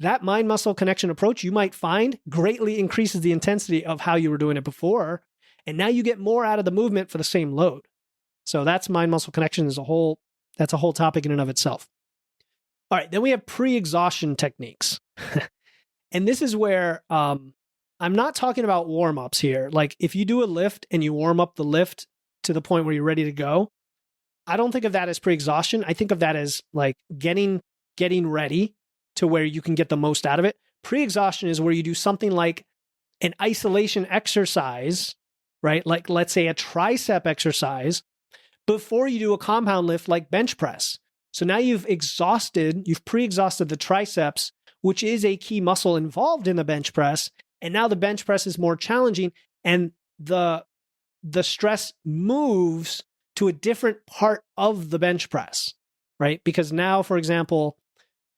That mind-muscle connection approach, you might find, greatly increases the intensity of how you were doing it before, and now you get more out of the movement for the same load. So that's mind-muscle connection that's a whole topic in and of itself. All right, then we have pre-exhaustion techniques. And this is where I'm not talking about warm-ups here. Like if you do a lift and you warm up the lift to the point where you're ready to go, I don't think of that as pre-exhaustion. I think of that as like getting ready to where you can get the most out of it. Pre-exhaustion is where you do something like an isolation exercise, right? Like let's say a tricep exercise before you do a compound lift like bench press. So now you've pre-exhausted the triceps, which is a key muscle involved in the bench press. And now the bench press is more challenging and the stress moves to a different part of the bench press, right? Because now, for example,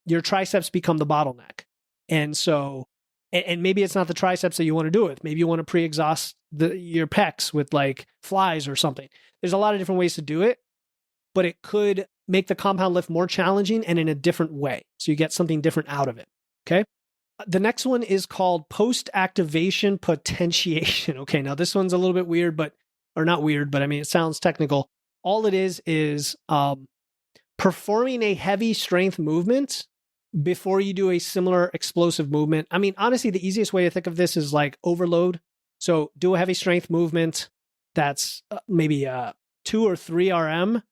your triceps become the bottleneck. And so, and maybe it's not the triceps that you want to do it with. Maybe you want to pre-exhaust your pecs with like flies or something. There's a lot of different ways to do it, but it could make the compound lift more challenging and in a different way. So you get something different out of it. Okay. The next one is called post-activation potentiation. Okay, now this one's a little bit weird, or not weird, but I mean, it sounds technical. All it is performing a heavy strength movement before you do a similar explosive movement. I mean, honestly, the easiest way to think of this is like overload. So do a heavy strength movement that's maybe 2 or 3 RM,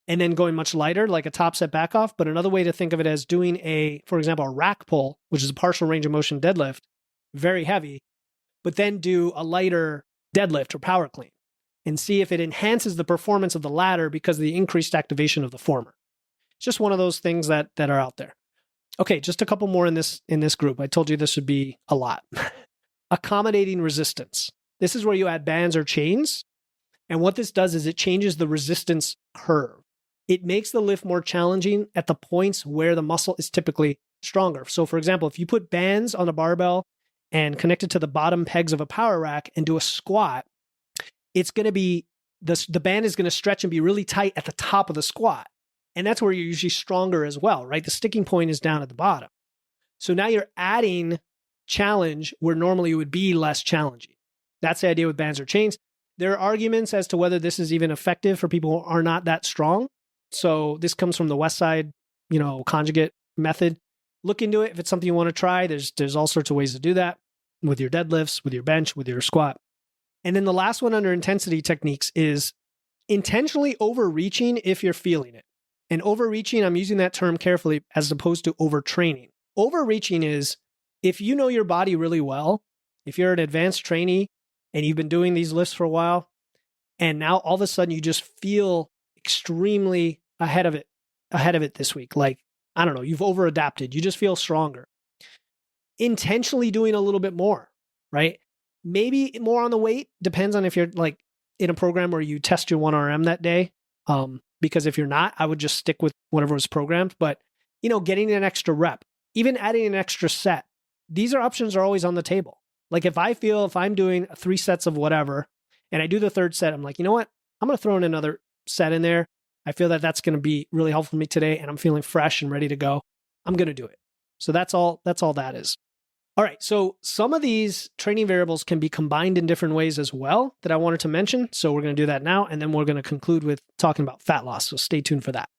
and then going much lighter, like a top set back off. But another way to think of it as doing for example, a rack pull, which is a partial range of motion deadlift, very heavy, but then do a lighter deadlift or power clean and see if it enhances the performance of the latter because of the increased activation of the former. It's just one of those things that are out there. Okay, just a couple more in this group. I told you this would be a lot. Accommodating resistance. This is where you add bands or chains. And what this does is it changes the resistance curve. It makes the lift more challenging at the points where the muscle is typically stronger. So for example, if you put bands on a barbell and connect it to the bottom pegs of a power rack and do a squat, it's going to be, the band is going to stretch and be really tight at the top of the squat. And that's where you're usually stronger as well, right? The sticking point is down at the bottom. So now you're adding challenge where normally it would be less challenging. That's the idea with bands or chains. There are arguments as to whether this is even effective for people who are not that strong. So this comes from the West Side, conjugate method. Look into it if it's something you want to try. There's all sorts of ways to do that with your deadlifts, with your bench, with your squat. And then the last one under intensity techniques is intentionally overreaching if you're feeling it. And overreaching, I'm using that term carefully as opposed to overtraining. Overreaching is if you know your body really well, if you're an advanced trainee and you've been doing these lifts for a while, and now all of a sudden you just feel extremely ahead of it this week. Like, I don't know, you've over adapted. You just feel stronger. Intentionally doing a little bit more, right? Maybe more on the weight, depends on if you're like in a program where you test your 1RM that day. Because if you're not, I would just stick with whatever was programmed. But, getting an extra rep, even adding an extra set, these options are always on the table. Like if I'm doing 3 sets of whatever, and I do the 3rd set, I'm like, you know what? I'm going to throw in another set in there. I feel that that's going to be really helpful for me today, and I'm feeling fresh and ready to go. I'm going to do it. So that's all that is. All right. So some of these training variables can be combined in different ways as well that I wanted to mention. So we're going to do that now, and then we're going to conclude with talking about fat loss. So stay tuned for that.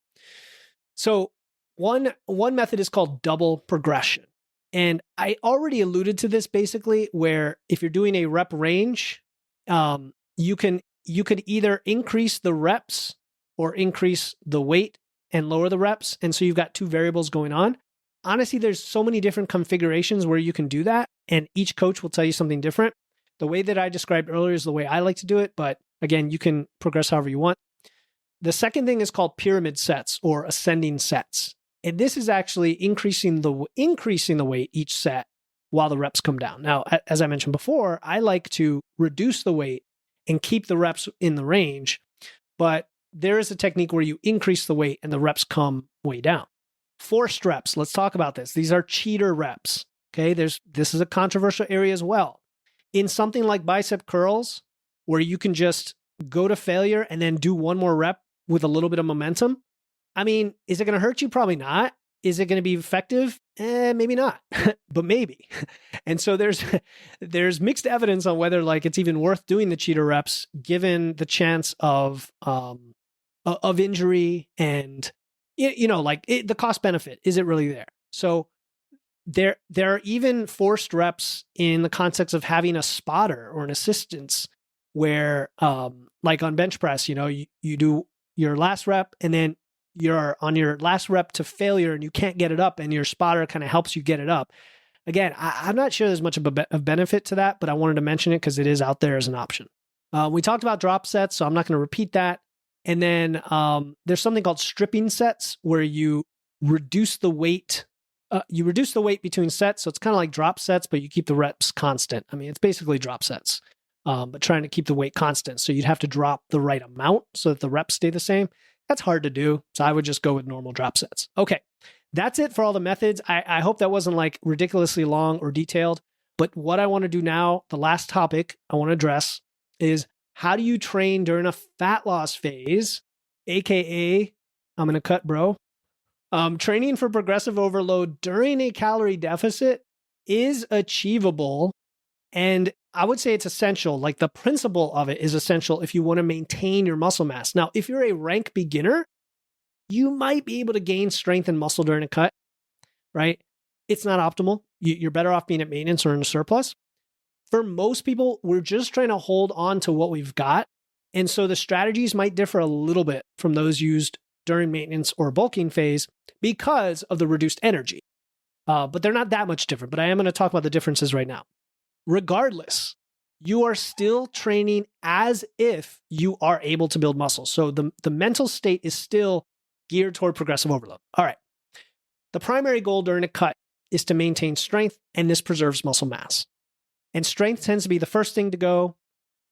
So one method is called double progression. And I already alluded to this basically, where if you're doing a rep range, you could either increase the reps or increase the weight and lower the reps. And so you've got 2 variables going on. Honestly, there's so many different configurations where you can do that, and each coach will tell you something different. The way that I described earlier is the way I like to do it, but again, you can progress however you want. The second thing is called pyramid sets or ascending sets. And this is actually increasing the weight each set while the reps come down. Now, as I mentioned before, I like to reduce the weight and keep the reps in the range, but there is a technique where you increase the weight and the reps come way down. Forced reps, let's talk about this. These are cheater reps, okay? This is a controversial area as well. In something like bicep curls, where you can just go to failure and then do one more rep with a little bit of momentum, I mean, is it going to hurt you? Probably not. Is it going to be effective? Maybe not, but maybe. And so there's mixed evidence on whether like it's even worth doing the cheater reps given the chance of injury and the cost benefit. Is it really there? So there are even forced reps in the context of having a spotter or an assistance where like on bench press, you do your last rep and then you're on your last rep to failure and you can't get it up and your spotter kind of helps you get it up. Again, I'm not sure there's much of a benefit to that, but I wanted to mention it because it is out there as an option. We talked about drop sets, so I'm not going to repeat that. And then there's something called stripping sets where you reduce the weight. You reduce the weight between sets, so it's kind of like drop sets, but you keep the reps constant. I mean, it's basically drop sets, but trying to keep the weight constant. So you'd have to drop the right amount so that the reps stay the same. That's hard to do, so I would just go with normal drop sets. Okay, that's it for all the methods. I hope that wasn't like ridiculously long or detailed, but what I want to do now, the last topic I want to address is how do you train during a fat loss phase, AKA, I'm going to cut, bro. Training for progressive overload during a calorie deficit is achievable. And I would say it's essential. Like the principle of it is essential if you want to maintain your muscle mass. Now, if you're a rank beginner, you might be able to gain strength and muscle during a cut, right? It's not optimal. You're better off being at maintenance or in a surplus. For most people, we're just trying to hold on to what we've got. And so the strategies might differ a little bit from those used during maintenance or bulking phase because of the reduced energy. But they're not that much different. But I am going to talk about the differences right now. Regardless, you are still training as if you are able to build muscle. So the mental state is still geared toward progressive overload. All right. The primary goal during a cut is to maintain strength, and this preserves muscle mass. And strength tends to be the first thing to go,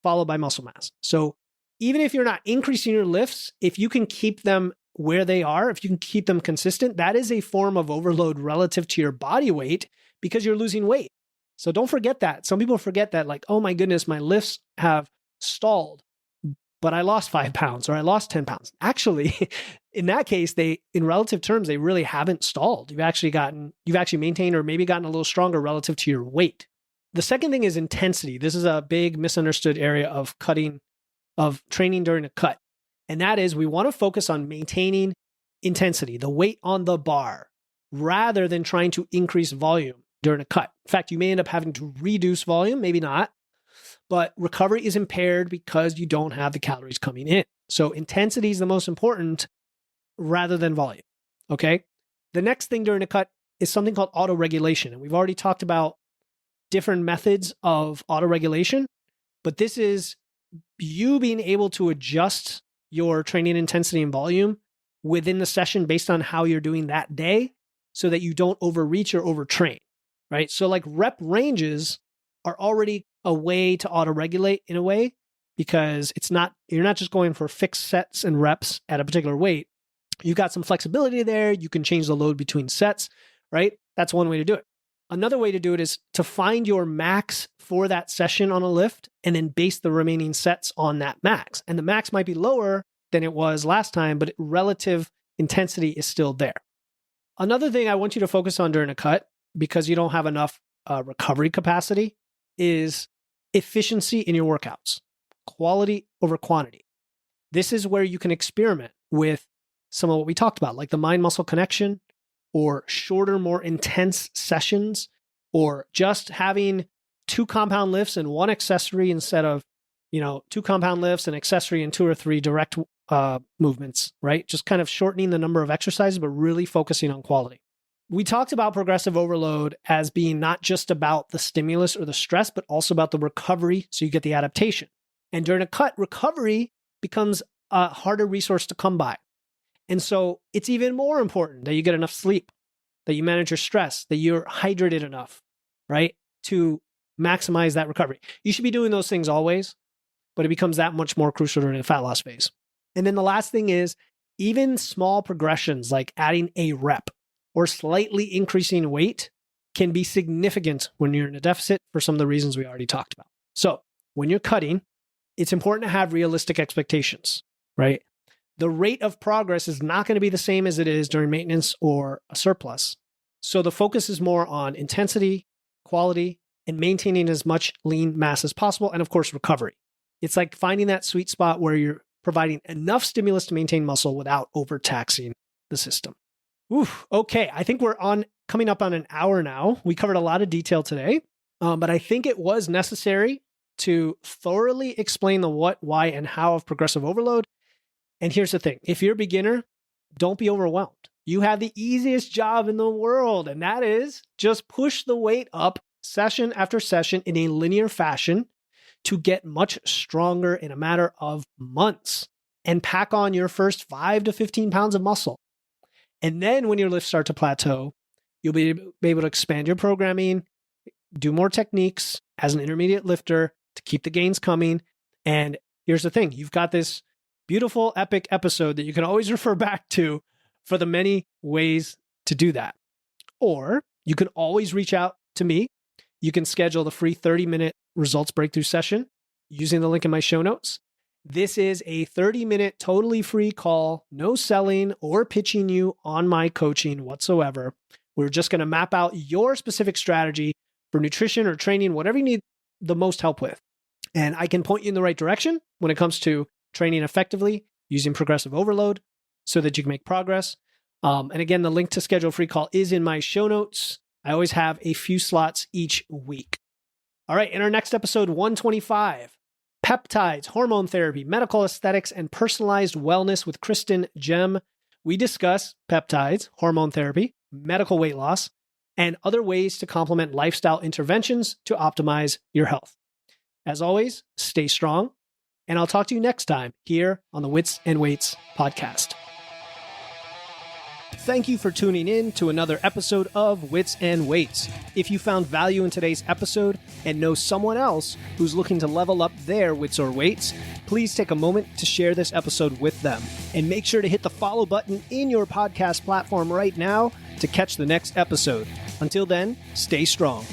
followed by muscle mass. So even if you're not increasing your lifts, if you can keep them where they are, if you can keep them consistent, that is a form of overload relative to your body weight because you're losing weight. So don't forget that. Some people forget that, like, oh my goodness, my lifts have stalled, but I lost 5 pounds or I lost 10 pounds. Actually, in that case, in relative terms, they really haven't stalled. You've actually maintained or maybe gotten a little stronger relative to your weight. The second thing is intensity. This is a big misunderstood area of training during a cut. And that is we want to focus on maintaining intensity, the weight on the bar, rather than trying to increase volume during a cut. In fact, you may end up having to reduce volume, maybe not, but recovery is impaired because you don't have the calories coming in. So intensity is the most important rather than volume, okay? The next thing during a cut is something called autoregulation. And we've already talked about different methods of autoregulation, but this is you being able to adjust your training intensity and volume within the session based on how you're doing that day so that you don't overreach or overtrain, right? So like rep ranges are already a way to auto-regulate in a way because you're not just going for fixed sets and reps at a particular weight. You've got some flexibility there. You can change the load between sets, right? That's one way to do it. Another way to do it is to find your max for that session on a lift and then base the remaining sets on that max. And the max might be lower than it was last time, but relative intensity is still there. Another thing I want you to focus on during a cut, because you don't have enough recovery capacity, is efficiency in your workouts, quality over quantity. This is where you can experiment with some of what we talked about, like the mind-muscle connection, or shorter, more intense sessions, or just having 2 compound lifts and 1 accessory instead of, 2 compound lifts, an accessory, and 2 or 3 direct movements, right? Just kind of shortening the number of exercises, but really focusing on quality. We talked about progressive overload as being not just about the stimulus or the stress, but also about the recovery, so you get the adaptation. And during a cut, recovery becomes a harder resource to come by. And so it's even more important that you get enough sleep, that you manage your stress, that you're hydrated enough, right, to maximize that recovery. You should be doing those things always, but it becomes that much more crucial during the fat loss phase. And then the last thing is even small progressions like adding a rep or slightly increasing weight can be significant when you're in a deficit for some of the reasons we already talked about. So when you're cutting, it's important to have realistic expectations, right? The rate of progress is not going to be the same as it is during maintenance or a surplus. So the focus is more on intensity, quality, and maintaining as much lean mass as possible, and of course, recovery. It's like finding that sweet spot where you're providing enough stimulus to maintain muscle without overtaxing the system. Oof, okay, I think we're coming up on an hour now. We covered a lot of detail today, but I think it was necessary to thoroughly explain the what, why, and how of progressive overload. And here's the thing. If you're a beginner, don't be overwhelmed. You have the easiest job in the world, and that is just push the weight up session after session in a linear fashion to get much stronger in a matter of months and pack on your first 5 to 15 pounds of muscle. And then when your lifts start to plateau, you'll be able to expand your programming, do more techniques as an intermediate lifter to keep the gains coming. And here's the thing. You've got this beautiful, epic episode that you can always refer back to for the many ways to do that. Or you can always reach out to me. You can schedule the free 30-minute results breakthrough session using the link in my show notes. This is a 30-minute totally free call, no selling or pitching you on my coaching whatsoever, We're just going to map out your specific strategy for nutrition or training, whatever you need the most help with. And I can point you in the right direction when it comes to training effectively using progressive overload so that you can make progress. And again, the link to schedule a free call is in my show notes. I always have a few slots each week. All right, in our next episode, 125, peptides, hormone therapy, medical aesthetics, and personalized wellness with Kristen Gem. We discuss peptides, hormone therapy, medical weight loss, and other ways to complement lifestyle interventions to optimize your health. As always, stay strong, and I'll talk to you next time here on the Wits and Weights podcast. Thank you for tuning in to another episode of Wits and Weights. If you found value in today's episode and know someone else who's looking to level up their wits or weights, please take a moment to share this episode with them. And make sure to hit the follow button in your podcast platform right now to catch the next episode. Until then, stay strong.